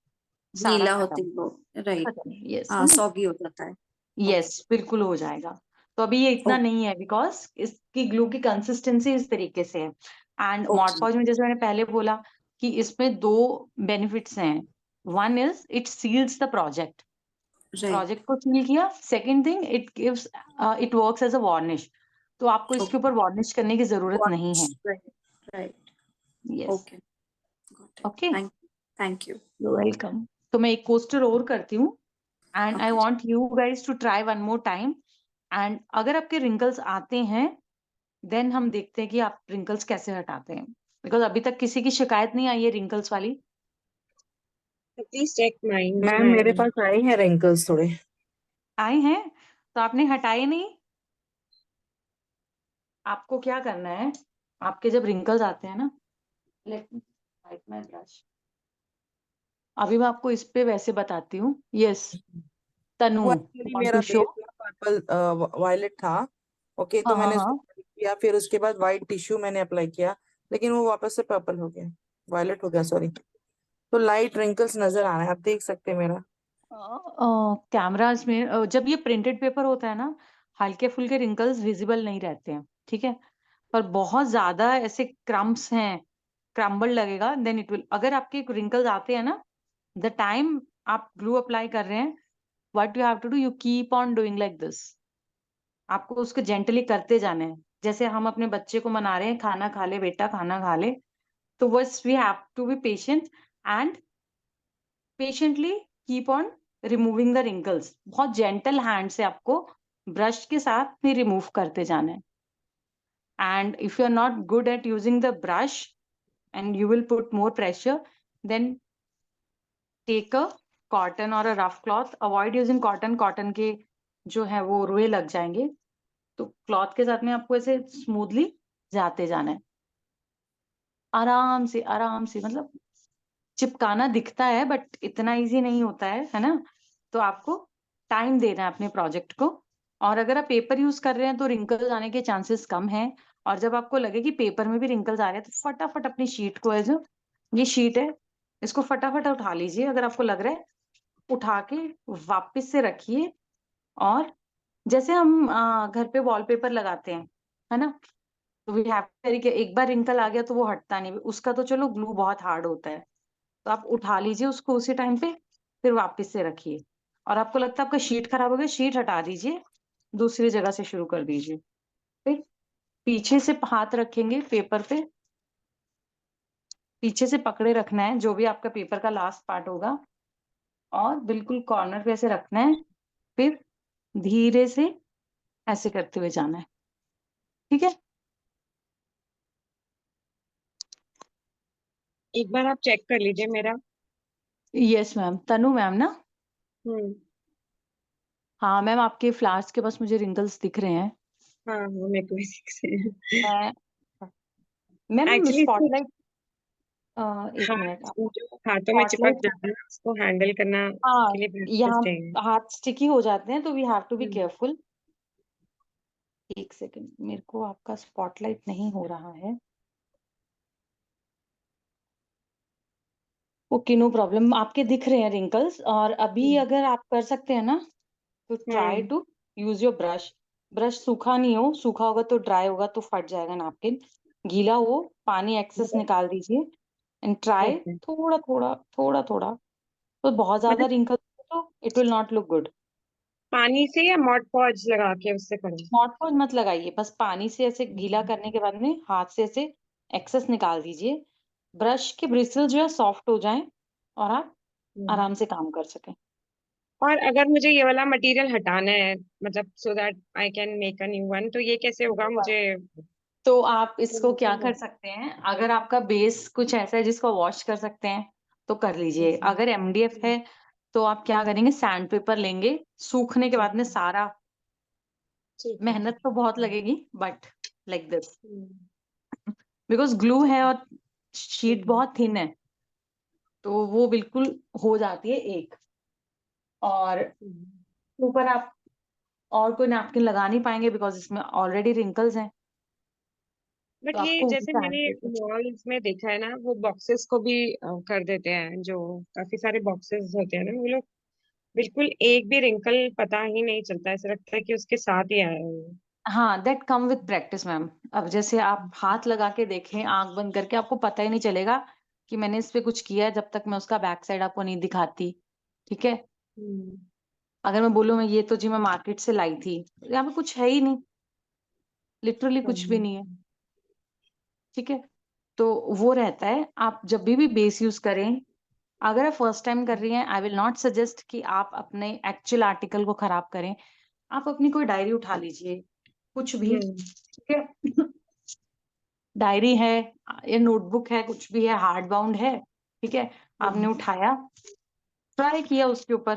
सारा गीला होते खत्म ही वो right. खत्म. यस, हाँ, soggy हो जाता है. यस, बिल्कुल हो जाएगा. तो अभी ये इतना Okay. नहीं है बिकॉज इसकी ग्लू की कंसिस्टेंसी इस तरीके से है. And mod Okay. पॉज में जैसे मैंने पहले बोला कि इसमें दो बेनिफिट्स हैं. One is it seals the project, Right. Project को सील किया. Second thing it gives it works as a varnish. तो आपको इसके Okay. ऊपर वार्निश करने की जरूरत नहीं है. Right. Right. Yes. Okay. Got it. Okay, Thank you. You welcome. तो मैं एक कोस्टर और करती हूँ and I Okay. Want you guys to try one more time. And अगर आपके रिंकल्स आते हैं देन हम देखते हैं कि आप रिंकल्स कैसे हटाते हैं, बिकॉज अभी तक किसी की शिकायत नहीं आई है रिंकल्स वाली. Please check mine. मैम मेरे पास आए हैं रिंकल्स थोड़े. आए हैं तो आपने हटाए नहीं. आपको क्या करना है, आपके जब रिंकल्स आते हैं ना, let me wipe my brush. अभी मैं आपको इस पे वैसे बताती हूँ. यस, तनु वो एक्चुअली want मेरा to show? Base purple violet था. ओके, तो हाँ मैंने हाँ उसको हाँ. किया, फिर उसके बाद व्हाइट टिश्यू मैंने अप्लाई किया, लेकिन वो वापस से पर्पल हो गया, वायलेट हो गया सॉरी. तो लाइट रिंकल्स नजर आ रहे हैं, आप देख सकते हैं मेरा. कैमराज में जब ये प्रिंटेड पेपर होता है ना, हल्के फुल्के रिंकल्स विजिबल नहीं रहते हैं, ठीक है। पर बहुत ज्यादा ऐसे क्रम्प्स हैं, क्रम्बल लगेगा, देन इट विल, अगर आपके रिंकल्स आते हैं ना, द टाइम आप ग्लू अप्लाई कर रहे हैं, what you have to do, you keep on doing like this. आपको उसको जेंटली करते जाना है, जैसे हम अपने बच्चे को मना रहे हैं, खाना खा ले बेटा, खाना खा ले। तो बस we have to be patient and patiently keep on removing the wrinkles. बहुत जेंटल हैंड से आपको ब्रश के साथ भी रिमूव करते जाना है। And if you are not good at using the brush and you will put more pressure, then take a cotton or a rough cloth. Avoid using cotton, cotton के जो है वो रुए लग जाएंगे, तो क्लॉथ के साथ में आपको ऐसे स्मूथली जाते जाना है, आराम से, मतलब चिपकाना दिखता है बट इतना इजी नहीं होता है ना। तो आपको टाइम देना है अपने प्रोजेक्ट को। और अगर आप पेपर यूज कर रहे हैं तो रिंकल्स आने के चांसेस कम हैं। और जब आपको लगे कि पेपर में भी रिंकल्स आ रहे हैं तो फटाफट अपनी शीट को, है जो ये शीट है, इसको फटाफट उठा लीजिए। अगर आपको लग रहा है, उठा के वापस से रखिए। और जैसे हम घर पे वॉलपेपर लगाते हैं, है ना, तो वी हैव तरीके, एक बार रिंकल आ गया तो वो हटता नहीं, उसका तो चलो ग्लू बहुत हार्ड होता है, तो आप उठा लीजिए उसको उसी टाइम पे, फिर वापस से रखिए। और आपको लगता है आपका शीट खराब हो गया, शीट हटा दीजिए, दूसरी जगह से शुरू कर दीजिए। फिर पीछे से हाथ रखेंगे पेपर पे, पीछे से पकड़े रखना है जो भी आपका पेपर का लास्ट पार्ट होगा, और बिल्कुल कॉर्नर पे ऐसे रखना है। फिर धीरे से ऐसे करते हुए जाना है, ठीक है। एक बार आप चेक कर लीजिए मेरा। यस मैम, तनु मैम ना? हम्म। हाँ मैम, आपके फ्लावर्स के पास मुझे रिंकल्स दिख रहे हैं। हाँ हाँ, मेरे को भी दिख रहे हैं। मैं मैम एक्चुअली स्पॉटलाइट, एक हाथ मिनट, जो हाथों में चिपक स्पॉटलाइट, जाता है उसको हैंडल करना हाँ, के लिए प्रैक्टिस यहाँ चाहिए। हाथ स्टिकी हो जाते हैं तो we have to be hmm. Careful. एक सेकंड, मेरे को आपका स्पॉटलाइट नहीं हो रहा है। ओके, नो प्रॉब्लम, आपके दिख रहे हैं रिंकल्स। और अभी अगर आप कर सकते हैं ना, तो try hmm. To use your brush. Brush सूखा नहीं हो, सूखा होगा तो ड्राई होगा तो फट जाएगा नैपकिन। गीला हो, पानी एक्सेस निकाल दीजिए एंड ट्राई ओके। थोड़ा थोड़ा थोड़ा थोड़ा। तो बहुत ज्यादा मतलब रिंकल्स तो it will not look good. पानी से या मॉड पॉज लगा के उससे करूँ? मॉड पॉज मत लगाइए, बस पानी से ऐसे गीला करने के बाद में हाथ से ऐसे एक्सेस निकाल दीजिए, ब्रश के ब्रिसल जो है सॉफ्ट हो जाएं और आप हम्म। आराम से काम कर सकें। और अगर मुझे ये वाला मटेरियल हटाना है, मतलब so that I can make a new one, तो ये कैसे होगा मुझे? तो आप इसको क्या कर सकते हैं, अगर आपका बेस कुछ ऐसा है जिसको वॉश कर सकते हैं तो कर लीजिए। अगर एमडीएफ है तो आप क्या करेंगे, सैंड पेपर लेंगे, सूखने के बाद में सारा, ठीक है, ठीक मेहनत तो बहुत लगेगी बट लाइक दिस, है। बिकॉज ग्लू है और शीट हम्म। बहुत थिन है, तो वो बिल्कुल हो जाती है एक। और ऊपर आप और कोई नैपकिन लगा नहीं पाएंगे बिकॉज इसमें ऑलरेडी रिंकल्स हैं, बट तो ये आपको जैसे सैंड मैंने पेपर। मॉल्स में देखा है ना, वो बॉक्सेस को भी कर देते हैं, जो काफी सारे बॉक्सेस होते हैं ना, वो लोग बिल्कुल एक भी रिंकल पता ही नहीं चलता, ऐसा लगता है कि उसके साथ ही आया है वो। हाँ, that come with practice ma'am. अब जैसे आप हाथ लगा के देखें आंख बंद करके, आपको पता ही नहीं चलेगा कि मैंने इस पे कुछ किया है जब तक मैं उसका बैक साइड आपको नहीं दिखाती, ठीक है। हम्म। अगर मैं बोलूँ मैं ये तो जी मैं मार्केट से लाई थी, यहाँ पे कुछ है ही नहीं, लिटरली कुछ भी नहीं है, हाँ। ठीक है। तो वो रहता है, आप जब भी बेस यूज करें, अगर आप फर्स्ट टाइम कर रही हैं, आई विल नॉट सजेस्ट कि आप अपने एक्चुअल आर्टिकल को खराब करें। आप अपनी कोई डायरी उठा लीजिए, कुछ भी, हम्म। ठीक है। डायरी है या नोटबुक है, कुछ भी है, हार्ड बाउंड है, ठीक है। आपने उठाया, ट्राई किया उसके ऊपर,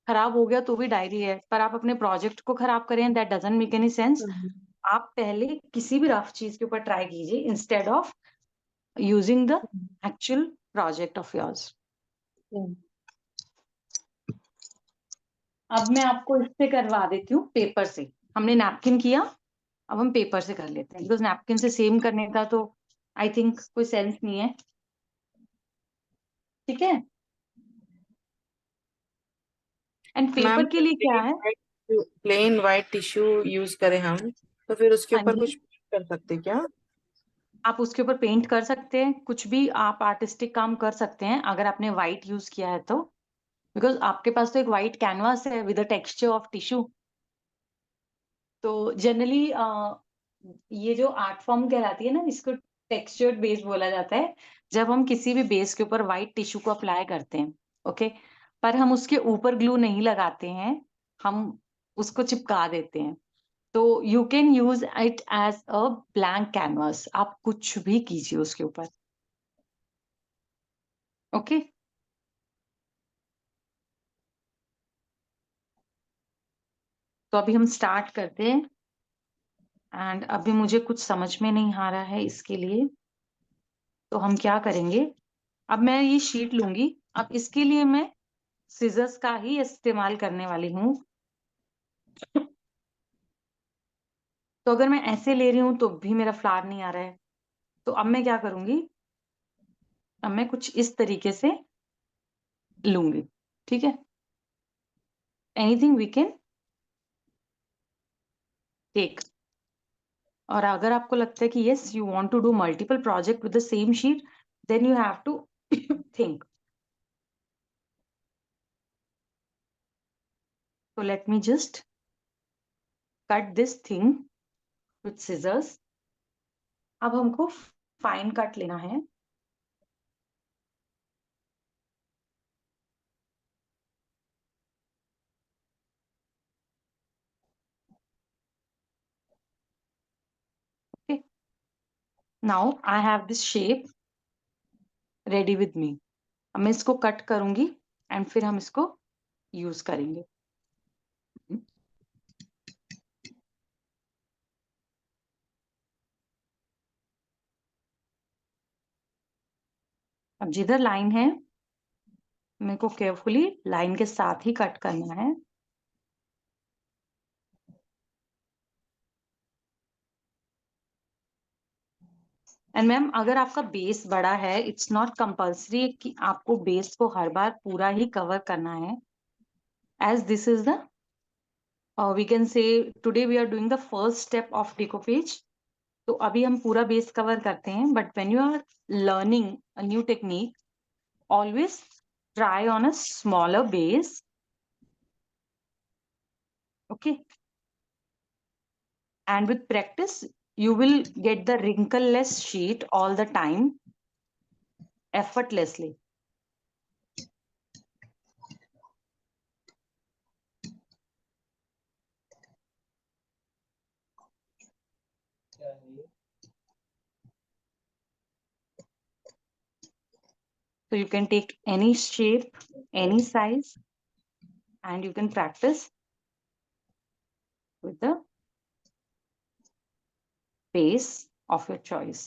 खराब हो गया तो भी डायरी है, पर आप अपने प्रोजेक्ट को खराब करें, that doesn't make any sense. Hmm. आप पहले किसी भी रफ चीज के ऊपर ट्राई कीजिए instead of using the actual project of yours. Hmm. अब मैं आपको इससे करवा देती हूँ, पेपर से। हमने नैपकिन किया, अब हम पेपर से कर लेते हैं, बिकॉज नैपकिन से सेम करने का तो आई थिंक कोई सेंस नहीं है, ठीक है। एंड मैम पेपर के लिए क्या है, प्लेन वाइट टिश्यू यूज करें हम, तो फिर उसके हाँ ऊपर जी, कुछ कर सकते क्या? आप उसके ऊपर पेंट कर सकते हैं, कुछ भी आप आर्टिस्टिक काम कर सकते हैं अगर आपने व्हाइट यूज किया है तो, बिकॉज आपके पास तो एक व्हाइट कैनवास है with a texture of tissue. तो जनरली ये जो आर्ट फॉर्म कहलाती है ना, इसको टेक्सचर्ड बेस बोला जाता है, जब हम किसी भी बेस के ऊपर व्हाइट टिश्यू को अप्लाई करते हैं। ओके, पर हम उसके ऊपर ग्लू नहीं लगाते हैं, हम उसको चिपका देते हैं। तो you can use it as a blank canvas, आप कुछ भी कीजिए उसके ऊपर। ओके, तो अभी हम स्टार्ट करते हैं। एंड अभी मुझे कुछ समझ में नहीं आ रहा है, इसके लिए तो हम क्या करेंगे, अब मैं ये शीट लूंगी। अब इसके लिए मैं सीजर्स का ही इस्तेमाल करने वाली हूँ। तो अगर मैं ऐसे ले रही हूँ तो भी मेरा फ्लावर नहीं आ रहा है, तो अब मैं क्या करूंगी, अब मैं कुछ इस तरीके से लूंगी। ठीक है, एनीथिंग वी कैन टेक। और अगर आपको लगता है कि yes you want to do multiple project with the same sheet, then you have to think. So let me just cut this thing with scissors. अब हमको फाइन कट लेना है। Okay, now I have this shape ready with me. अब मैं इसको cut करूंगी and फिर हम इसको यूज करेंगे। अब जिधर लाइन है मेरे को केयरफुली लाइन के साथ ही कट करना है। एंड मैम, अगर आपका बेस बड़ा है, इट्स नॉट कंपल्सरी कि आपको बेस को हर बार पूरा ही कवर करना है। As this is the we can say today we are doing the first step of decoupage. तो अभी हम पूरा बेस कवर करते हैं, but when you are learning a new technique, always try on a smaller base. Okay, and with practice you will get the wrinkleless sheet all the time effortlessly. So you can take any shape, any size, and you can practice with the base of your choice.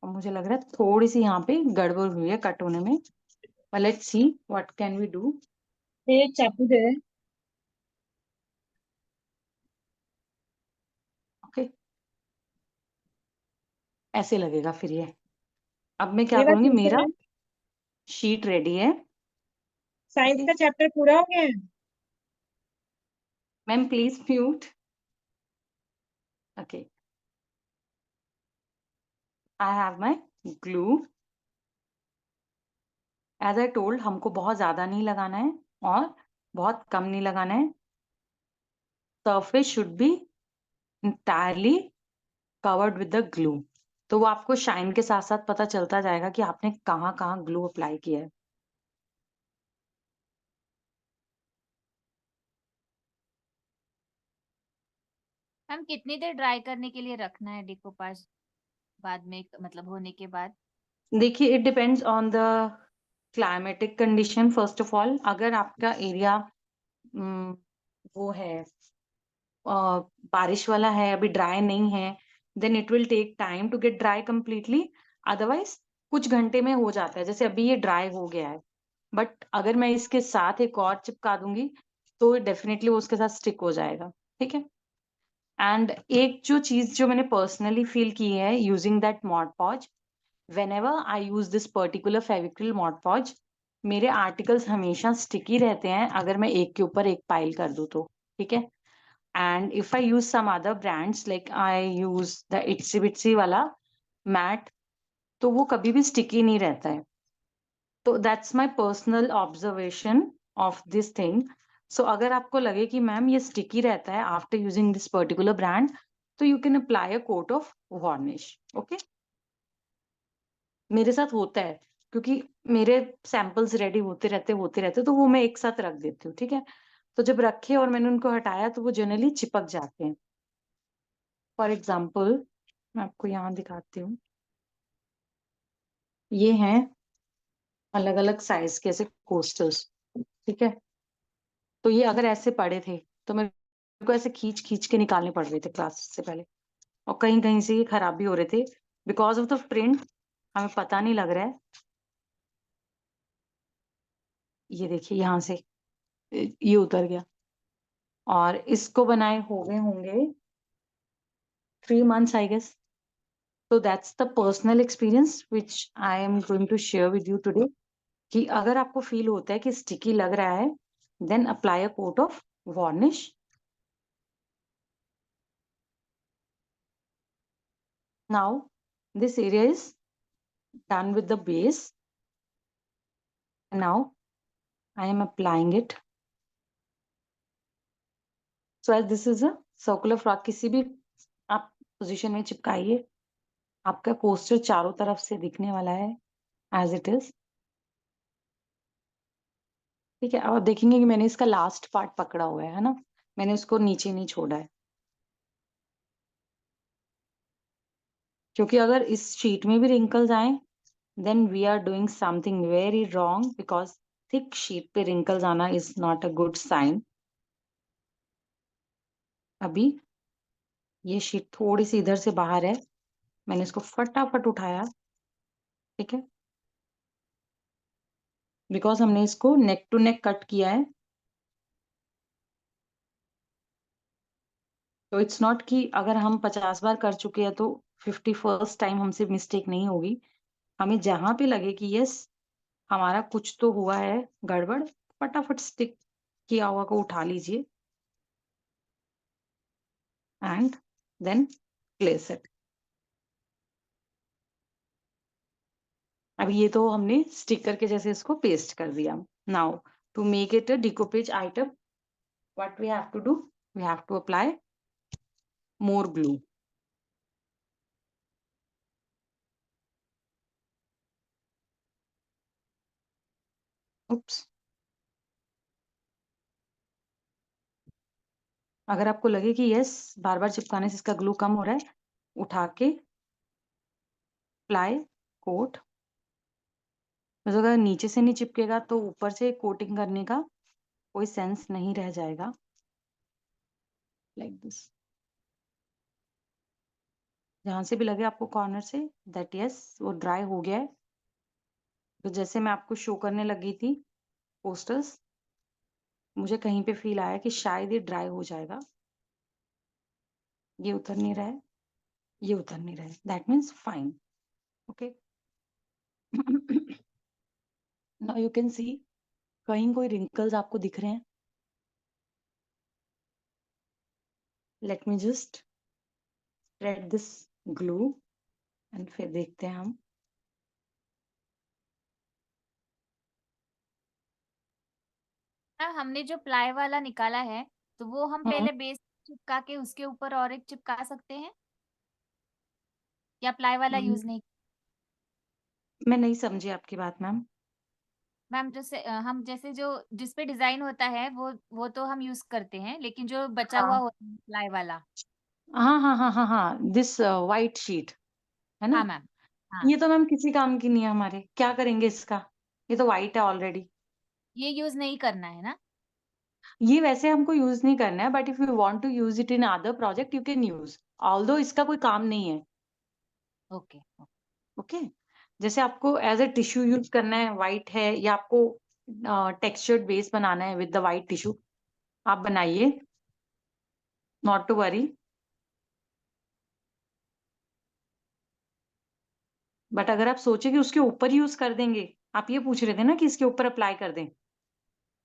और मुझे लग रहा है थोड़ी सी यहाँ पे गड़बड़ हुई है कट होने में, but let's see what can we do. ये चाकू दे। Okay, ऐसे लगेगा फिर ये। अब मैं क्या ये बात करूंगी, ठीक है मेरा मैम, शीट रेडी है। साइंस का चैप्टर पूरा हो गया है। Ma'am please mute. Okay, I have my glue. As I told, हमको बहुत ज्यादा नहीं लगाना है और बहुत कम नहीं लगाना है। Surface should be entirely covered with the glue. तो वो आपको शाइन के साथ साथ पता चलता जाएगा कि आपने कहाँ कहाँ ग्लू अप्लाई किया है। मैम कितनी देर ड्राई करने के लिए रखना है डिकोपाज बाद में, मतलब होने के बाद? देखिए, it depends on the climatic condition. First of all, अगर आपका एरिया वो है बारिश वाला है, अभी ड्राई नहीं है, then it will take time to get dry completely. Otherwise कुछ घंटे में हो जाता है, जैसे अभी ये ड्राई हो गया है, बट अगर मैं इसके साथ एक और चिपका दूंगी तो डेफिनेटली वो उसके साथ स्टिक हो जाएगा। ठीक है, एंड एक जो चीज जो मैंने पर्सनली फील की है using that Mod Podge, whenever I use this particular Fevicryl Mod Podge, मेरे आर्टिकल्स हमेशा स्टिकी रहते हैं अगर मैं एक के ऊपर एक पाइल कर दूं तो, ठीक है। And if I use some other brands, like I use the Itsy Bitsy वाला मैट, तो वो कभी भी स्टिकी नहीं रहता है। तो that's my personal observation of this thing. So अगर आपको लगे कि मैम ये स्टिकी रहता है after using this particular brand, तो you can apply a coat of varnish. Okay, मेरे साथ होता है क्योंकि मेरे सैंपल्स रेडी होते रहते तो वो मैं एक साथ रख देती हूँ, ठीक है। तो जब रखे और मैंने उनको हटाया तो वो जनरली चिपक जाते हैं। फॉर एग्जाम्पल मैं आपको यहाँ दिखाती हूँ, ये हैं अलग अलग साइज के ऐसे कोस्टर्स, ठीक है। तो ये अगर ऐसे पड़े थे तो मेरे को ऐसे खींच खींच के निकालने पड़ रहे थे क्लास से पहले, और कहीं कहीं से ये खराब भी हो रहे थे बिकॉज ऑफ द प्रिंट, हमें पता नहीं लग रहा है। ये देखिए यहाँ से ये उतर गया, और इसको बनाए हो गए होंगे 3 months आई गेस। तो that's the personal experience which I am going to share with you today, कि अगर आपको फील होता है कि स्टिकी लग रहा है, then apply a coat of varnish. Now this area is done with the base. Now I am applying it. So as this is a circular frock, किसी भी आप पोजीशन में चिपकाइए, आपका पोस्टर चारों तरफ से दिखने वाला है as it is, ठीक है। और देखेंगे कि मैंने इसका लास्ट पार्ट पकड़ा हुआ है ना, मैंने उसको नीचे नहीं छोड़ा है, क्योंकि अगर इस शीट में भी रिंकल्स आए then we are doing something very wrong, because thick sheet पे रिंकल्स आना is not a good sign. अभी ये शीट थोड़ी सी इधर से बाहर है, मैंने इसको फटाफट उठाया, ठीक है, बिकॉज हमने इसको नेक टू नेक कट किया है। तो इट्स नॉट कि अगर हम 50 बार कर चुके हैं तो 51st टाइम हमसे मिस्टेक नहीं होगी। हमें जहां पे लगे कि यस हमारा कुछ तो हुआ है गड़बड़, फटाफट स्टिक किया हुआ को उठा लीजिए एंड देन प्लेस इट। अब ये तो हमने स्टिकर के जैसे इसको पेस्ट कर दिया। Now to make it a decoupage item, what we have to do, we have to apply more glue. Oops, अगर आपको लगे कि यस बार बार चिपकाने से इसका ग्लू कम हो रहा है, उठा के अप्लाई कोट। तो अगर नीचे से नहीं चिपकेगा तो ऊपर से कोटिंग करने का कोई सेंस नहीं रह जाएगा, लाइक दिस। जहां से भी लगे आपको कॉर्नर से दैट यस वो ड्राई हो गया है। तो जैसे मैं आपको शो करने लगी थी पोस्टर्स, मुझे कहीं पे फील आया कि शायद ये ड्राई हो जाएगा, ये उतर नहीं रहा है, ये उतर नहीं रहा है, that means fine. Okay, now you can see कहीं कोई रिंकल्स आपको दिख रहे हैं। Let me just spread this glue and फिर देखते हैं हम। हमने जो प्लाई वाला निकाला है तो वो हम पहले बेस चिपका के उसके ऊपर और एक चिपका सकते हैं, या प्लाई वाला यूज नहीं? मैं नहीं समझी आपकी बात मैम। मैम जैसे हम जैसे जो जिस पे डिजाइन होता है वो तो हम यूज करते हैं, लेकिन जो बचा हुआ हाँ होता है प्लाई वाला। हाँ हाँ हाँ हाँ हाँ, दिस वाइट शीट है हाँ ना, मैम। हाँ, ये तो मैम किसी काम की नहीं है हमारे, क्या करेंगे इसका, ये तो वाइट है ऑलरेडी। ये यूज नहीं करना है ना? ये वैसे हमको यूज नहीं करना है, but if you want to use it in other project you can use, although इसका कोई काम नहीं है। ओके। ओके, जैसे आपको एज अ टिश्यू यूज करना है, वाइट है, या आपको टेक्सचर्ड बेस बनाना है विद द वाइट टिश्यू, आप बनाइए, नॉट टू वरी। बट अगर आप सोचे कि उसके ऊपर यूज कर देंगे आप ये पूछ रहे थे ना कि इसके ऊपर अप्लाई कर दें?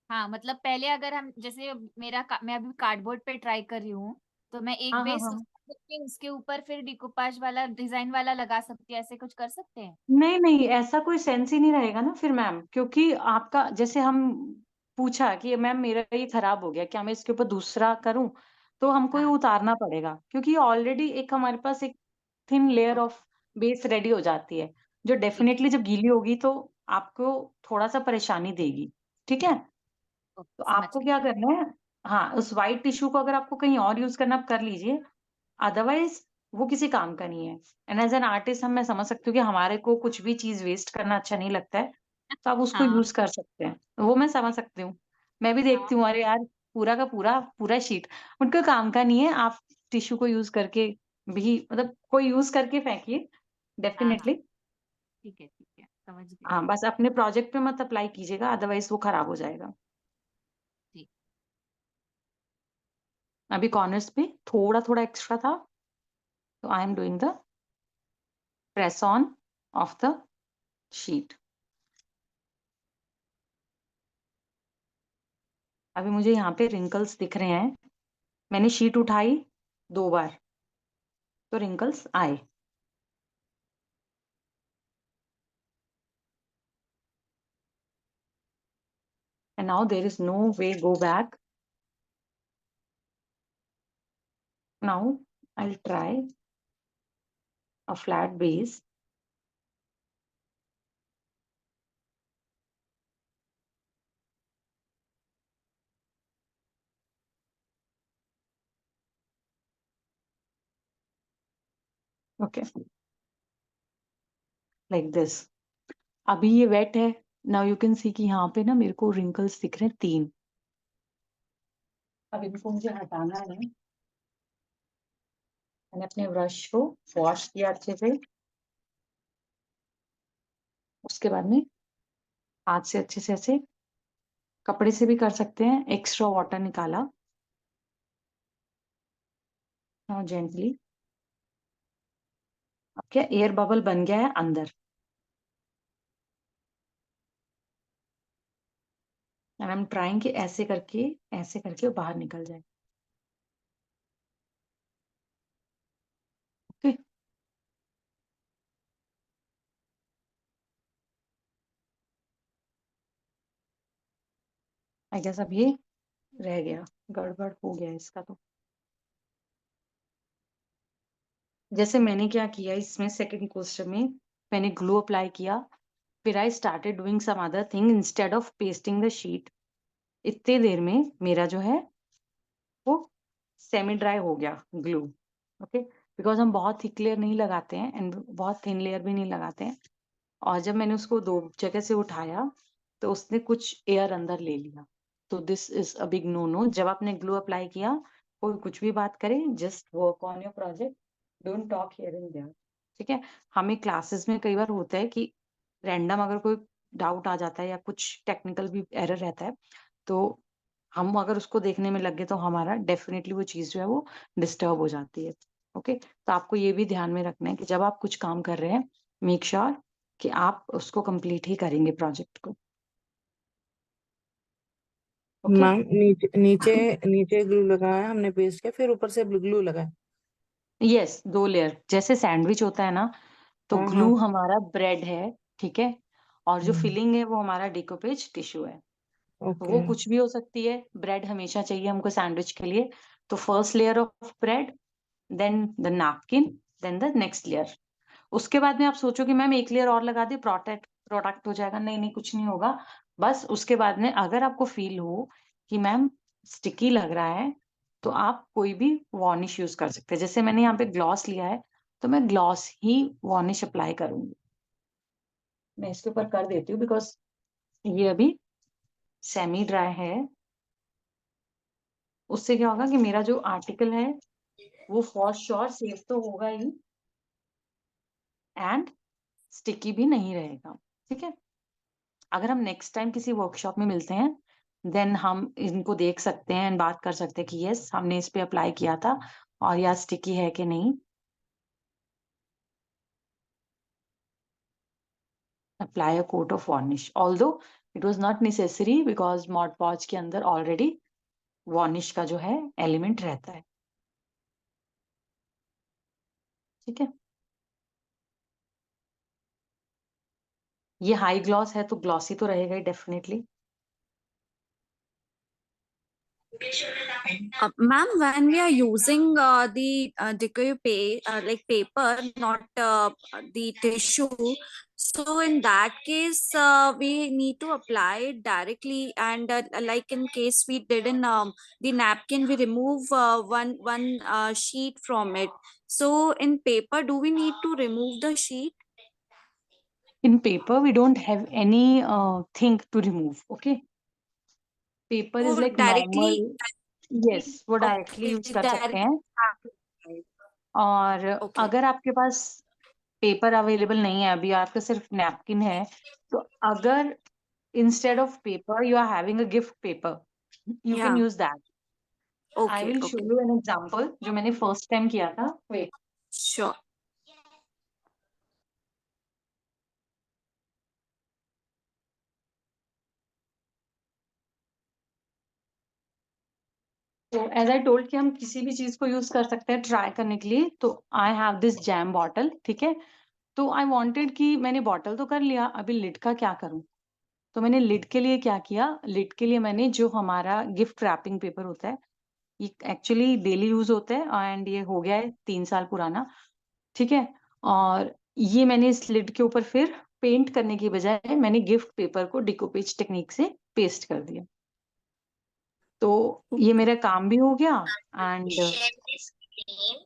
हाँ, मतलब पहले अगर हम जैसे मैं अभी कार्डबोर्ड पे ट्राई कर रही हूँ, तो मैं एक हाँ, हाँ, बेस हाँ। करके उसके ऊपर फिर डिकोपाज वाला डिजाइन वाला लगा सकती है, ऐसे कुछ कर सकते हैं? नहीं, नहीं, ऐसा कोई सेंस ही नहीं रहेगा ना फिर मैम, क्योंकि आपका जैसे हम पूछा कि मैम मेरा ये खराब हो गया, क्या मैं इसके ऊपर दूसरा करूं? तो हमको ये हाँ, उतारना पड़ेगा, क्योंकि ऑलरेडी एक हमारे पास एक thin layer okay, of base ready हो जाती है, जो ठीक है, डेफिनेटली जब गीली होगी तो आपको थोड़ा सा परेशानी देगी। ठीक है? तो ओके, समझ आपको गई। क्या करना है, हाँ, उस व्हाइट टिश्यू को अगर आपको कहीं और यूज करना, आप कर लीजिए, अदरवाइज वो किसी काम का नहीं है। एंड एज एन आर्टिस्ट मैं समझ सकती हूँ कि हमारे को कुछ भी चीज वेस्ट करना अच्छा नहीं लगता है, तो आप उसको हाँ, यूज कर सकते हैं, वो मैं समझ सकती हूँ। मैं भी हाँ, देखती हूँ, अरे यार पूरा का पूरा पूरा शीट उनका काम का नहीं है, आप टिश्यू को यूज करके भी, मतलब कोई यूज करके फेंकिए हाँ, हाँ, डेफिनेटली। ठीक है, समझ गई। हाँ, बस अपने प्रोजेक्ट पे मत अप्लाई कीजिएगा, अदरवाइज वो खराब हो जाएगा। ठीक। अभी कॉर्नर्स पे थोड़ा थोड़ा एक्स्ट्रा था, तो I am doing the press on off the sheet. अभी मुझे यहाँ पे रिंकल्स दिख रहे हैं, मैंने शीट उठाई 2 बार, तो रिंकल्स आए। And now there is no way go back. Now I'll try a flat base. Okay, like this. अभी ये वेट है। Now you can see कि यहाँ पे ना मेरे को wrinkles दिख रहे हैं 3। अब इनको मुझे हटाना है। मैंने अपने ब्रश को वॉश किया अच्छे से, उसके बाद में हाथ से अच्छे से ऐसे, कपड़े से भी कर सकते हैं, एक्स्ट्रा वाटर निकाला। नाउ जेंटली, अब क्या एयर बबल बन गया है अंदर, एंड आई एम ट्राइंग कि ऐसे करके बाहर निकल जाए। ओके, आई गेस अब ये रह गया, गड़बड़ हो गया इसका। तो जैसे मैंने क्या किया इसमें, सेकंड क्वेश्चन में मैंने ग्लू अप्लाई किया, फिर I started doing some other thing instead of pasting the sheet. इतने देर में मेरा जो है वो सेमी ड्राई हो गया ग्लू। ओके, बिकॉज हम बहुत थिक लेयर नहीं लगाते हैं एंड बहुत थिन लेयर भी नहीं लगाते हैं। और जब मैंने उसको 2 जगह से उठाया, तो उसने कुछ एयर अंदर ले लिया। तो this is a big no no. जब आपने ग्लू अप्लाई किया, कोई कुछ भी बात करे, just work on your project, don't talk here and there. ठीक है? हमें क्लासेस में कई बार होता है कि रैंडम अगर कोई डाउट आ जाता है या कुछ टेक्निकल भी एरर रहता है, तो हम अगर उसको देखने में लग गए, तो हमारा डेफिनेटली वो चीज जो है वो डिस्टर्ब हो जाती है। ओके, तो आपको ये भी ध्यान में रखना है कि जब आप कुछ काम कर रहे हैं, मेक श्योर कि आप उसको कंप्लीट ही करेंगे प्रोजेक्ट को। ओके, मैम नीचे नीचे नीचे ग्लू लगाया हमने पेस्ट के, फिर ऊपर से ग्लू लगाया। यस, 2 लेयर, जैसे सैंडविच होता है ना, तो हाँ हाँ। ग्लू हमारा ब्रेड है, ठीक है, और जो हम्म, फिलिंग है वो हमारा डिकोपेज टिश्यू है। तो ओके। वो कुछ भी हो सकती है, ब्रेड हमेशा चाहिए हमको सैंडविच के लिए। तो first layer of bread, then the napkin, then the next layer. उसके बाद में आप सोचो कि मैम एक लेयर और लगा दी, प्रोटेक्ट प्रोडक्ट हो जाएगा। नहीं, नहीं, कुछ नहीं होगा। बस उसके बाद में अगर आपको फील हो कि मैम स्टिकी लग रहा है, तो आप कोई भी वार्निश यूज कर सकते हैं। जैसे मैंने यहाँ पे ग्लॉस लिया है, तो मैं ग्लॉस ही वार्निश अप्लाई करूंगी। मैं इसके ऊपर कर देती हूँ, बिकॉज ये अभी सेमी ड्राई है। उससे क्या होगा कि मेरा जो आर्टिकल है वो फॉर श्योर सेफ तो होगा ही, एंड स्टिकी भी नहीं रहेगा। ठीक है? अगर हम नेक्स्ट टाइम किसी वर्कशॉप में मिलते हैं, देन हम इनको देख सकते हैं एंड बात कर सकते हैं कि यस, हमने इस पे अप्लाई किया था और यह स्टिकी है कि नहीं। अब apply a coat of varnish, although it was not necessary because Mod Podge के अंदर already varnish का जो है element रहता है. ठीक है, ये हाई ग्लॉस है तो ग्लॉसी तो रहेगा ही definitely. Ma'am, when we are using the like paper, not the tissue, so in that case, we need to apply it directly. And like in case we did in the napkin, we remove one sheet from it. So in paper, do we need to remove the sheet? In paper we don't have any thing to remove. Okay, paper is So like directly, normal. Yes, वो directly use कर सकते हैं. और Okay. अगर आपके पास paper available नहीं है, अभी आपका सिर्फ नैपकिन है, तो अगर instead of paper you are having a gift paper, you can Yeah. Use that. I Okay, will show okay, you an example जो मैंने फर्स्ट टाइम किया था. Wait, sure. तो एज आई टोल्ड कि हम किसी भी चीज को यूज कर सकते हैं ट्राई करने के लिए. तो आई हैव दिस जैम बॉटल. ठीक है, तो आई वांटेड कि मैंने बॉटल तो कर लिया, अभी लिड का क्या करूं. तो मैंने लिड के लिए क्या किया, लिड के लिए मैंने जो हमारा गिफ्ट रैपिंग पेपर होता है, ये एक्चुअली डेली यूज होता है एंड ये हो गया है 3 साल पुराना. ठीक है, और ये मैंने इस लिड के ऊपर फिर पेंट करने की बजाय मैंने गिफ्ट पेपर को डिकोपेज टेक्निक से पेस्ट कर दिया. तो ये मेरा काम भी हो गया. And share the screen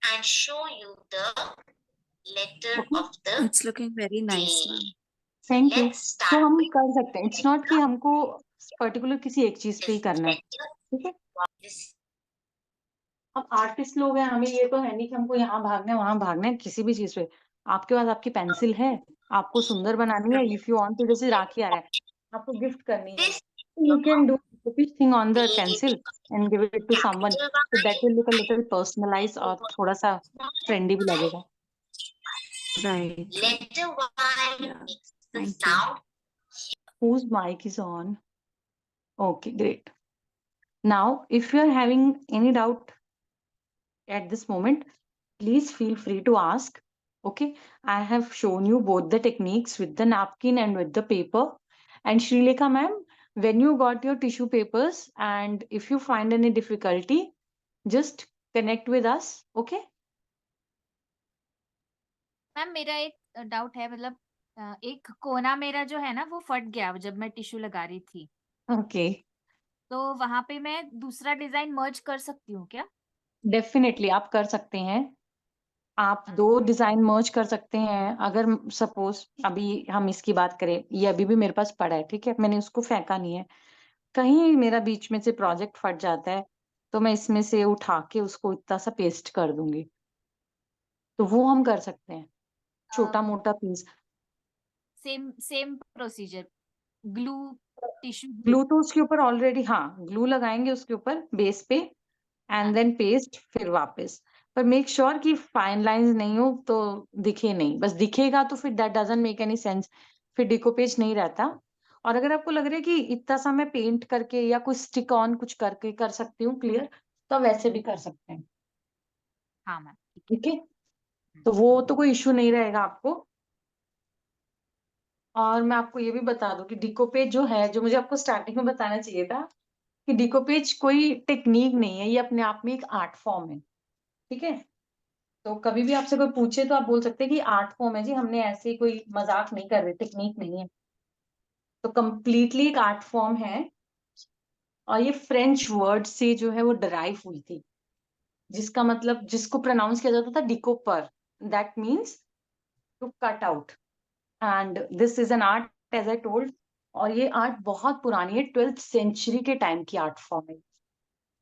and show you the letter Okay. of the It's looking very nice, day. ma'am. Thank you. Let's तो start हम with कर सकते हैं, इट्स नॉट कि हमको पर्टिकुलर किसी एक चीज पे ही this करना है. letter. ठीक है, This अब आर्टिस्ट लोग हैं, हमें ये तो है नहीं कि हमको यहाँ भागना है वहां भागना है किसी भी चीज पे. आपके पास आपकी पेंसिल है, आपको सुंदर बनानी है. इफ यू वांट टू, जैसे राखी आ रहा है, आपको गिफ्ट करनी है, this you can do thing on the we give pencil it and give it to someone, capital so that Y, will look a little personalized और थोड़ा सा ट्रेंडी भी लगेगा. Right. letter Y Yeah. makes the Thank you. sound. Whose mic is on? Okay, great. Now, if you are having any doubt at this moment, please feel free to ask. Okay, I have shown you both the techniques with the napkin and with the paper. And Srilekha ma'am, when you got your tissue papers and if you find any difficulty, just connect with us. Okay. Ma'am मेरा एक doubt है, मतलब एक कोना मेरा जो है ना वो फट गया जब मैं टिश्यू लगा रही थी, Okay, तो वहां पे मैं दूसरा डिजाइन मर्ज कर सकती हूँ क्या? डेफिनेटली आप कर सकते हैं. आप 2 डिजाइन मर्ज कर सकते हैं. अगर सपोज अभी हम इसकी बात करें, ये अभी भी मेरे पास पड़ा है. ठीक है, मैंने उसको फेंका नहीं है. कहीं मेरा बीच में से प्रोजेक्ट फट जाता है तो मैं इसमें से उठा के उसको इतना सा पेस्ट कर दूंगी. तो वो हम कर सकते हैं, छोटा मोटा piece. Same same procedure, glue, tissue glue तो उसके ऊपर ऑलरेडी, हाँ, ग्लू लगाएंगे उसके ऊपर बेस पे एंड देन पेस्ट फिर वापस. पर मेक श्योर कि फाइन लाइंस नहीं हो तो दिखे नहीं. बस दिखेगा तो फिर that doesn't make any sense, फिर डिकोपेज नहीं रहता. और अगर आपको लग रहा है कि इतना सा मैं पेंट करके या कुछ स्टिक ऑन कुछ करके कर सकती हूँ क्लियर, तो आप वैसे भी कर सकते हैं. हाँ मैम, ठीक है. ठीक है, तो वो तो कोई इश्यू नहीं रहेगा आपको. और मैं आपको ये भी बता दूं कि डिकोपेज जो है, जो मुझे आपको स्टार्टिंग में बताना चाहिए था, कि डिकोपेज कोई टेक्निक नहीं है, ये अपने आप में एक आर्ट फॉर्म है. ठीक है, तो कभी भी आपसे कोई पूछे तो आप बोल सकते हैं कि आर्ट फॉर्म है जी, हमने ऐसे कोई मजाक नहीं कर रहे, टेक्निक नहीं है. तो कंप्लीटली एक आर्ट फॉर्म है. और ये फ्रेंच वर्ड से जो है वो डराइव हुई थी, जिसका मतलब, जिसको प्रोनाउंस किया जाता था डिकोपर. That means to cut out. And this is an art as I told. और ये आर्ट बहुत पुरानी है, 12th सेंचुरी के टाइम की आर्ट फॉर्म है.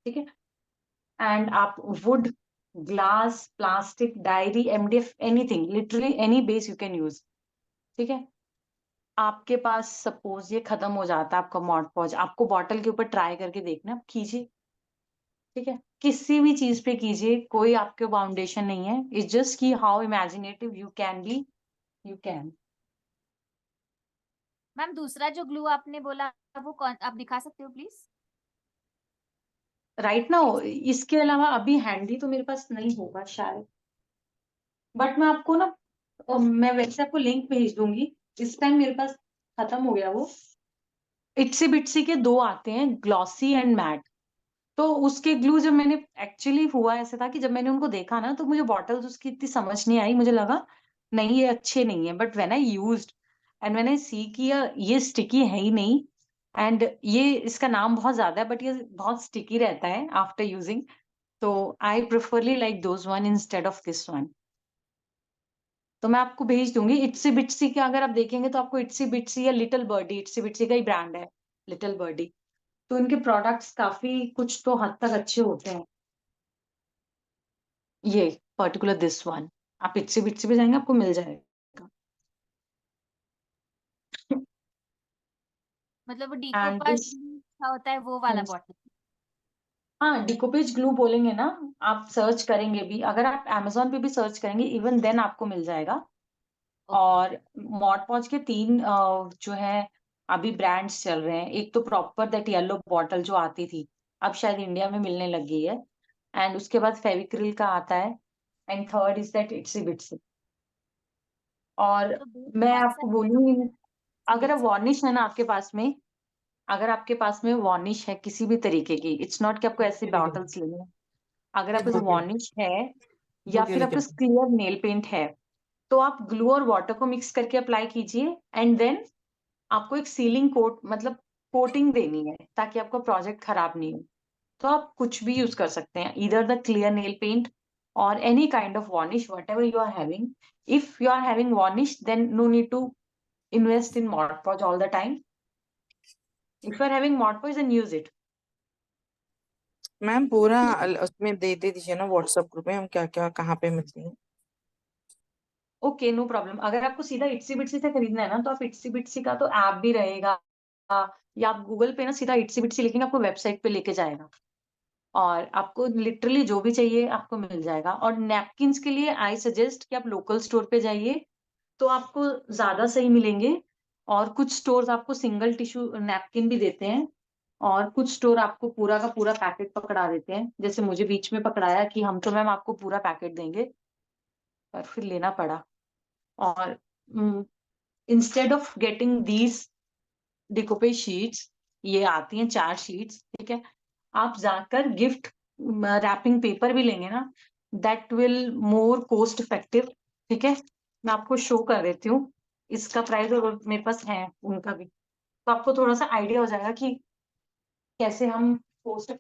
ठीक है, एंड आप would, glass, plastic, diary, MDF, anything, literally any base you can use. ठीक है, आपके पास सपोज ये खत्म हो जाता है आपका मॉड पॉज, आपको बॉटल के ऊपर ट्राई करके देखना, आप कीजिए. ठीक है, किसी भी चीज पे कीजिए, कोई आपके बाउंडेशन नहीं है. इट्स जस्ट कि how imaginative you can be, you can. Ma'am दूसरा जो ग्लू आपने बोला वो कौन, आप दिखा सकते हो प्लीज? राइट नाउ इसके अलावा अभी हैंडी तो मेरे पास नहीं होगा शायद, बट मैं आपको ना मैं वैसे आपको लिंक भेज दूंगी। इस टाइम मेरे पास खत्म हो गया वो। इट्सी बिट्सी के 2 आते हैं, ग्लॉसी एंड मैट। तो उसके ग्लू जब मैंने एक्चुअली हुआ ऐसा था कि जब मैंने उनको देखा ना तो मुझे बॉटल्स उसकी इतनी समझ नहीं आई, मुझे लगा नहीं ये अच्छे नहीं है, but when I used and when I see कि ये स्टिकी है ही नहीं, एंड ये इसका नाम बहुत ज्यादा है बट ये बहुत स्टिकी रहता है आफ्टर यूजिंग, तो I preferably like those one instead of this one. तो मैं आपको भेज दूंगी इट्सी बिट्सी के, अगर आप देखेंगे तो आपको इट्सी बिट्सी या लिटिल बर्डी, इट्सी बिट्सी का ही ब्रांड है लिटिल बर्डी, तो इनके प्रोडक्ट्स काफी कुछ तो हद तक अच्छे होते हैं। ये पर्टिकुलर दिस वन आप इट्सी बिट्सी पे जाएंगे आपको मिल जाएगा। मतलब वो एंड डीकोपास दिस, होता है वो वाला बॉटल? हाँ डिकोपेज ग्लू बोलेंगे ना, आप सर्च करेंगे भी, अगर आप Amazon पे भी सर्च करेंगे इवन देन आपको मिल जाएगा। और मॉड पॉज के 3 जो है अभी ब्रांड्स चल रहे हैं। एक तो प्रॉपर दैट येलो बॉटल जो आती थी, अब शायद इंडिया में मिलने लग गई है, एंड उसके बाद फेविक्रिल का आता है, and third is that Itsy Bitsy. और तो बेस मैं कौन सा आपको है? बोलूंगी, अगर बिट्स? वॉर्निश है ना आपके पास में, अगर आपके पास में वॉर्निश है किसी भी तरीके की, इट्स नॉट कि आपको ऐसी बॉटल्स लेनी है, अगर आपके पास वॉर्निश है या फिर आपके पास क्लियर नेल पेंट है, तो आप ग्लू और वाटर को मिक्स करके अप्लाई कीजिए, एंड देन आपको एक सीलिंग कोट मतलब कोटिंग देनी है ताकि आपका प्रोजेक्ट खराब नहीं हो। तो आप कुछ भी यूज कर सकते हैं, either the clear nail paint or any kind of varnish, whatever you are having. If you are having varnish, then no need to invest in Mod Podge all the time. If you are having Mod Podge, then use it. Ma'am पूरा उसमें दे दीजिए ना WhatsApp group में, हम क्या क्या कहाँ पे मिलती हैं। Okay no problem. अगर आपको सीधा इट्सी बिट्सी से खरीदना है ना तो आप इट्सी बिट्सी का तो ऐप भी रहेगा, या आप गूगल पे ना सीधा इट्सी बिट्सी लिखेंगे आपको वेबसाइट पे लेके जाएगा, और आपको लिटरली जो भी चाहिए आपको मिल जाएगा। और नैपकिन्स के लिए आई सजेस्ट कि आप लोकल स्टोर पे जाइए तो आपको ज्यादा सही मिलेंगे, और कुछ स्टोर्स आपको सिंगल टिश्यू नैपकिन भी देते हैं, और कुछ स्टोर आपको पूरा का पूरा पैकेट पकड़ा देते हैं, जैसे मुझे बीच में पकड़ाया कि हम तो मैम आपको पूरा पैकेट देंगे, पर फिर लेना पड़ा। और instead of getting these decoupage sheets, ये आती हैं 4 शीट्स, ठीक है, आप जाकर गिफ्ट रैपिंग पेपर भी लेंगे ना, that will more cost effective. ठीक है, मैं आपको शो कर देती हूँ इसका प्राइस, और मेरे पास है उनका भी, तो आपको थोड़ा सा आइडिया हो जाएगा कि कैसे हम कोस्ट।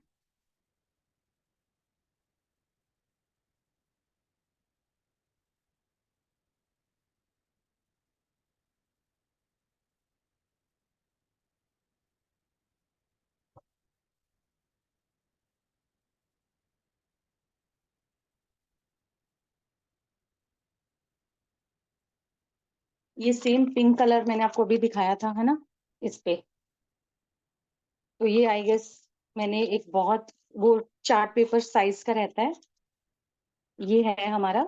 ये सेम पिंक कलर मैंने आपको अभी दिखाया था है ना इस पे, तो ये आई गेस मैंने एक बहुत वो चार्ट पेपर साइज का रहता है, ये है हमारा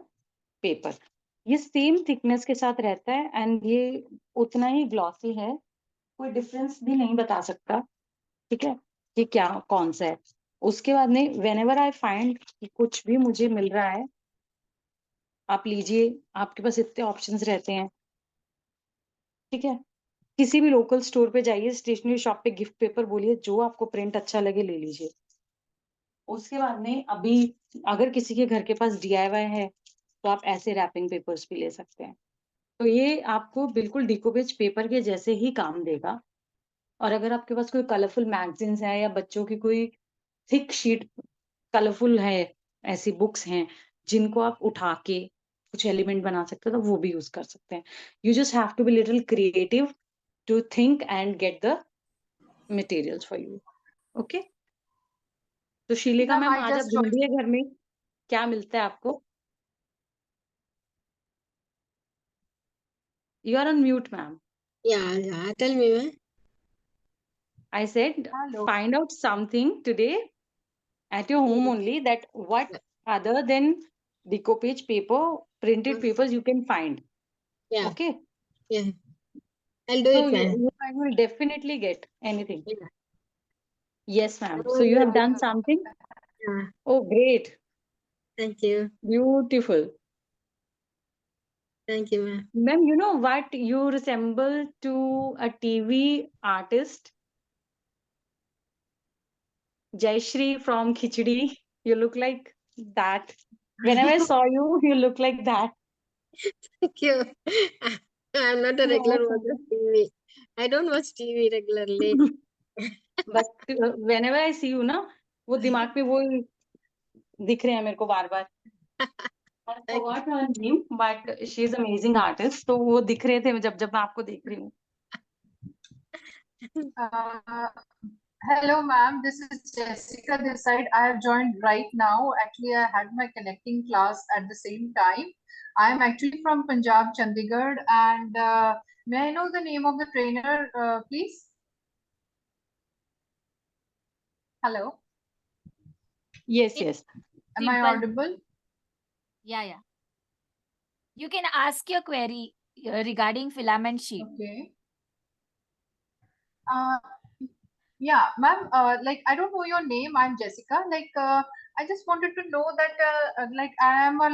पेपर, ये सेम थिकनेस के साथ रहता है, एंड ये उतना ही ग्लॉसी है, कोई डिफरेंस भी नहीं बता सकता, ठीक है, कि क्या कौन सा है। उसके बाद में व्हेनेवर आई फाइंड कि कुछ भी मुझे मिल रहा है, आप लीजिए, आपके पास इतने ऑप्शंस रहते हैं, ठीक है, किसी भी लोकल स्टोर पे जाइए, स्टेशनरी शॉप पे गिफ्ट पेपर बोलिए, जो आपको प्रिंट अच्छा लगे ले लीजिए। उसके बाद में अभी अगर किसी के घर के पास DIY है तो आप ऐसे रैपिंग पेपर्स भी ले सकते हैं, तो ये आपको बिल्कुल डिकोपेज पेपर के जैसे ही काम देगा। और अगर आपके पास कोई कलरफुल मैगजीन्स है या बच्चों की कोई थिक शीट कलरफुल है, ऐसी बुक्स हैं जिनको आप उठा के कुछ एलिमेंट बना सकते हो, तो वो भी यूज कर सकते हैं। You just have to be little creative to think and get the materials for you. Okay, तो शिलिका Ma'am, मैम I आज आप just joined. ढूंढिए घर में क्या मिलता है आपको। You are on mute ma'am. Yeah, tell me, ma'am. I said Hello. find out something today at your home only, that what other than decoupage paper, printed papers you can find. Yeah, Okay. yeah. I'll do So it, ma'am. you guys will definitely get anything. Yeah. Yes, ma'am. Oh, So you have yeah. done something. Yeah. Oh, great. Thank you. Beautiful. Thank you, ma'am. Ma'am, you know what? You resemble to a TV artist, Jayashree from Khichdi. You look like that. Whenever I saw you, you look like that. Thank you. I'm not a You're regular watcher of awesome. TV. I don't watch TV regularly. But whenever I see you ना, वो दिमाग में वो दिख रहे हैं मेरे को बार बार. I Thank forgot her name, but she is amazing artist. तो वो दिख रहे थे जब जब मैं आपको देख रही हूँ. Hello, ma'am. This is Jessica this side. I have joined right now. Actually, I had my connecting class at the same time. I am actually from Punjab, Chandigarh, and may I know the name of the trainer, please? Hello, Yes, It's yes. am I simple. audible? Yeah. You can ask your query regarding filament sheet. Okay. Yeah, ma'am. Like I don't know your name. I'm Jessica. I just wanted to know that like I am a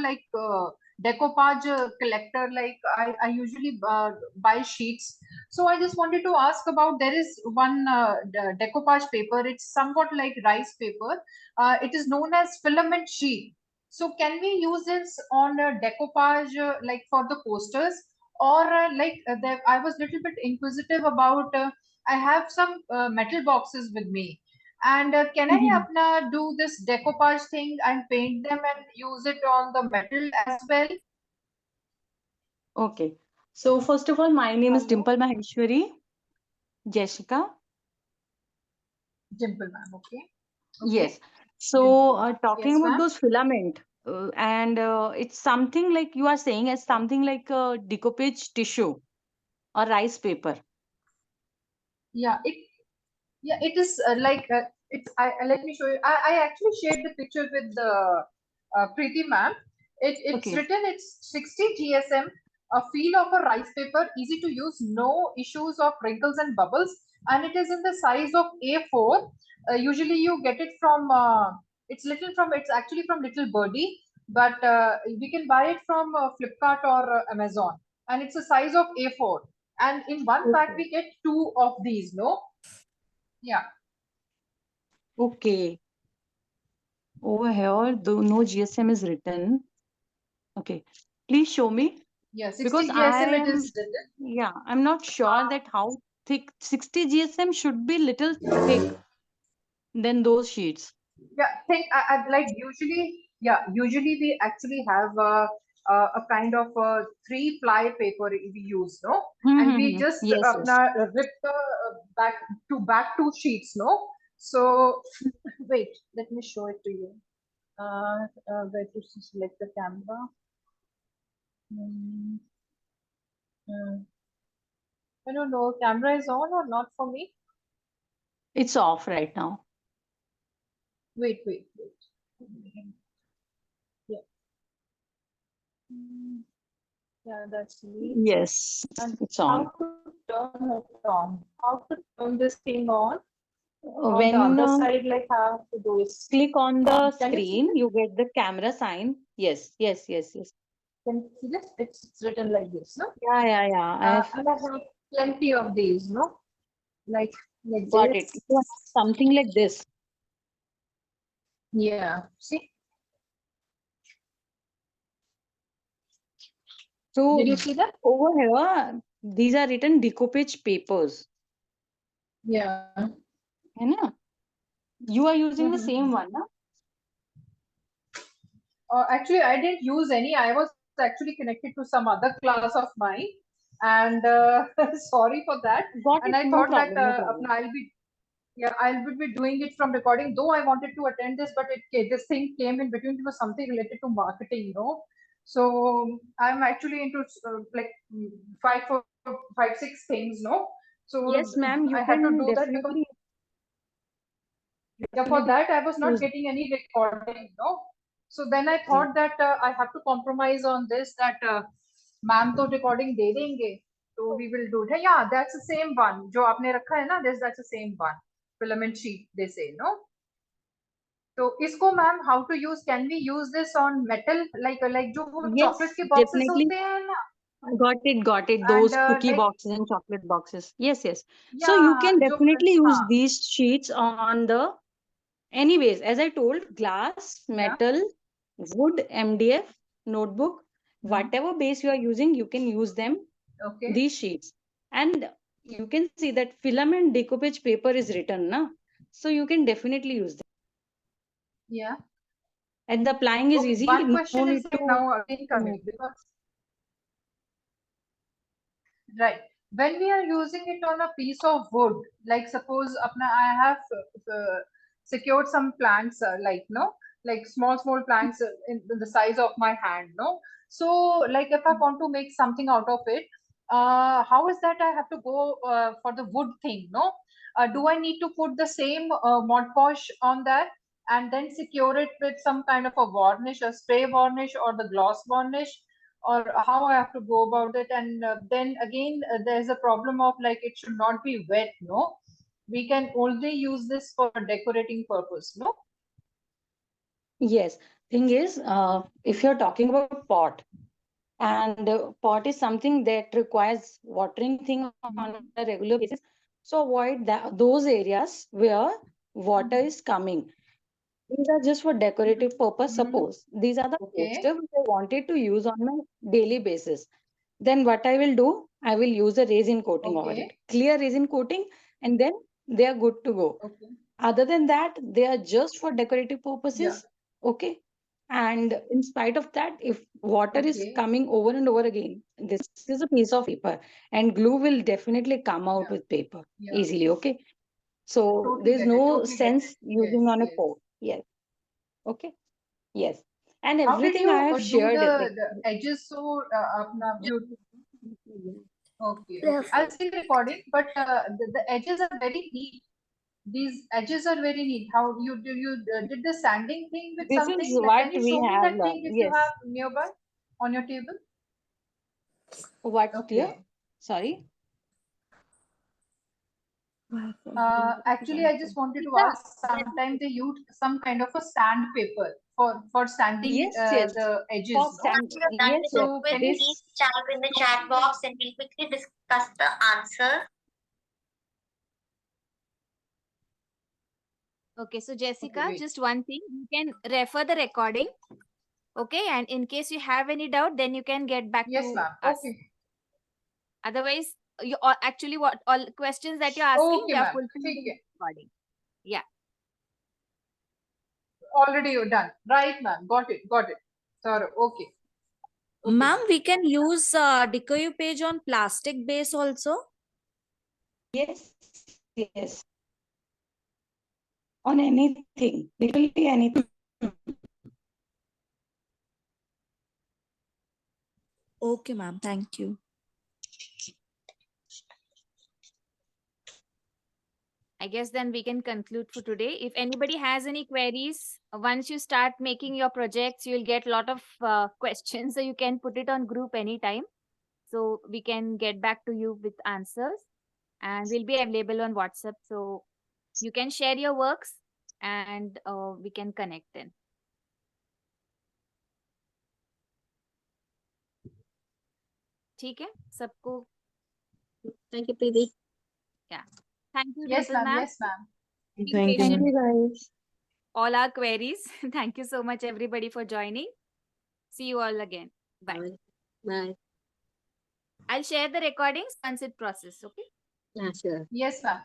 decoupage collector. Like I usually buy sheets. So I just wanted to ask about there is one decoupage paper. It's somewhat like rice paper. It is known as filament sheet. So can we use this on decoupage like for the posters? Or I was little bit inquisitive about I have some metal boxes with me. And can I Mhm. do this decoupage thing and paint them and use it on the metal as well? Okay. So first of all, my name is Hello, Dimple Maheshwari, Jessica. Dimple ma'am. Okay. Yes. Okay. So Dimple. talking Yes, about ma'am. those filament, and it's something like you are saying as something like a decoupage tissue or rice paper. Yeah, it is it's let me show you. I actually shared the picture with the Preeti ma'am. It's Okay. written it's 60 GSM, a feel of a rice paper, easy to use, no issues of wrinkles and bubbles, and it is in the size of A4. Usually you get it from it's actually from Little Birdie, but we can buy it from Flipkart or Amazon, and it's a size of A4. And in one pack Okay. we get two of these. No, yeah. Okay. Over here, though no GSM is written. Okay. Please show me Yeah, 60 because GSM it is written. yeah, I'm not sure that how thick 60 GSM should be little thick than those sheets. Yeah, like usually we actually have a kind of a 3-ply paper we use, no? And we just Yes, yes. rip the back two sheets, no? So wait, let me show it to you. Where to select the camera? Hmm, I don't know, camera is on or not for me? It's off right now. Wait. Yeah. Yeah, that's me. Yes, And it's how on. to turn it on? How to turn this thing on the When other side? Like how to do it? click on the Can you see screen, this? you get the camera sign. Yes. Can you see this? It's written like this, no? Yeah. I've And I have plenty of these, no? Like got it. this. So something like this. Yeah. See? So Did you see that? over here, these are written decoupage papers. Yeah. है ना? You are using the Mhm. same one, na? Actually, I didn't use any. I was actually connected to some other class of mine, and sorry for that. Got And it. I No thought that problem. No problem. I'll be doing it from recording. Though I wanted to attend this, but this thing came in between. It was something related to marketing, you know. So I'm actually into five, four, five, six things, no. So Yes, ma'am. You I had to can do that because for definitely that I was not use. getting any recording, no. So then I thought that I have to compromise on this. That ma'am तो recording दे देंगे, तो we will do it. या that's the same one जो आपने रखा है ना, that's the same one filament sheet they say, no. तो इसको ma'am how to use, can we use this on metal, like जो वो चॉकलेट Yes, के बॉक्सेस definitely. होते हैं ना, Got it. and Those cookie like, boxes and chocolate boxes. Yes. So yeah, you can जो, definitely use हाँ, these sheets on the, anyways, as I told, glass, yeah, metal, wood, MDF, notebook, whatever base you are using, you can use them, okay, these sheets. And you can see that filament decoupage paper is written, na? So you can definitely use them. yeah. And the applying is Okay, easy. one No question is need like to. now again coming, because right, when we are using it on a piece of wood, like suppose apna I have secured some plants, like no, like small plants in the size of my hand, no. So like if I want to make something out of it, how is that I have to go for the wood thing, no? Do I need to put the same Mod Podge on that and then secure it with some kind of a varnish, a spray varnish or the gloss varnish, or how I have to go about it? And then again, there's a problem of like it should not be wet, no? We can only use this for decorating purpose, no? Yes, thing is, if you're talking about pot, and pot is something that requires watering thing on a regular basis, so avoid that, those areas where water is coming. These are just for decorative purpose. Suppose these are the Okay. posters which I wanted to use on my daily basis. Then what I will do, I will use a resin coating over it, Okay. clear resin coating, and then they are good to go. Okay. Other than that, they are just for decorative Yeah. purposes. Okay. And in spite of that, if water is Okay. coming over and over again, this is a piece of paper, and glue will definitely come out Yeah. with paper Yeah. easily. Okay. So Totally there's get it. no Totally get sense it. using Yes. on a Yes. pot. Yes. Okay. Yes. And How did everything you I have do shared, like, the edges so apna beautiful? Okay. Okay. I'll see the recording, but the edges are very neat. These edges are very neat. How you did the sanding thing with this something? is Like, what can you we show me have that thing learned. if you Yes. have nearby on your table? What, dear? Okay. Sorry. Actually, I just wanted to ask. Sometimes they use some kind of a sandpaper for sanding Yes. the edges, For no? sand, Once you're done yes, with yes. So the can quiz, you? please type in the chat box and we'll quickly discuss the answer. Okay, so Jessica, wait. just one thing, you can refer the recording. Okay, and in case you have any doubt, then you can get back Yes, to ma'am. us. Okay. Otherwise, you actually what all questions that you're asking, Okay, they are ma'am. fulfilled in ठीक the है. recording. Yeah. Already you're done. Right, ma'am. Got it. Got it. Sorry. Okay. Okay, Ma'am, ma'am. we can use decoy page on plastic base also. Yes. Yes. On anything, literally anything. Okay, ma'am. Thank you. I guess then we can conclude for today. If anybody has any queries, once you start making your projects, you'll get a lot of questions. So you can put it on group anytime. So we can get back to you with answers. And we'll be available on WhatsApp. So you can share your works and we can connect then. ठीक है सबको. Thank you, Preeti. Thank you, Yes, Dimple ma'am. ma'am. Yes, ma'am. Being Thank patient you. guys. with all our queries. Thank you so much, everybody, for joining. See you all again. Bye. Bye. I'll share the recordings once it processes. Okay. Yeah, sure. Yes, ma'am.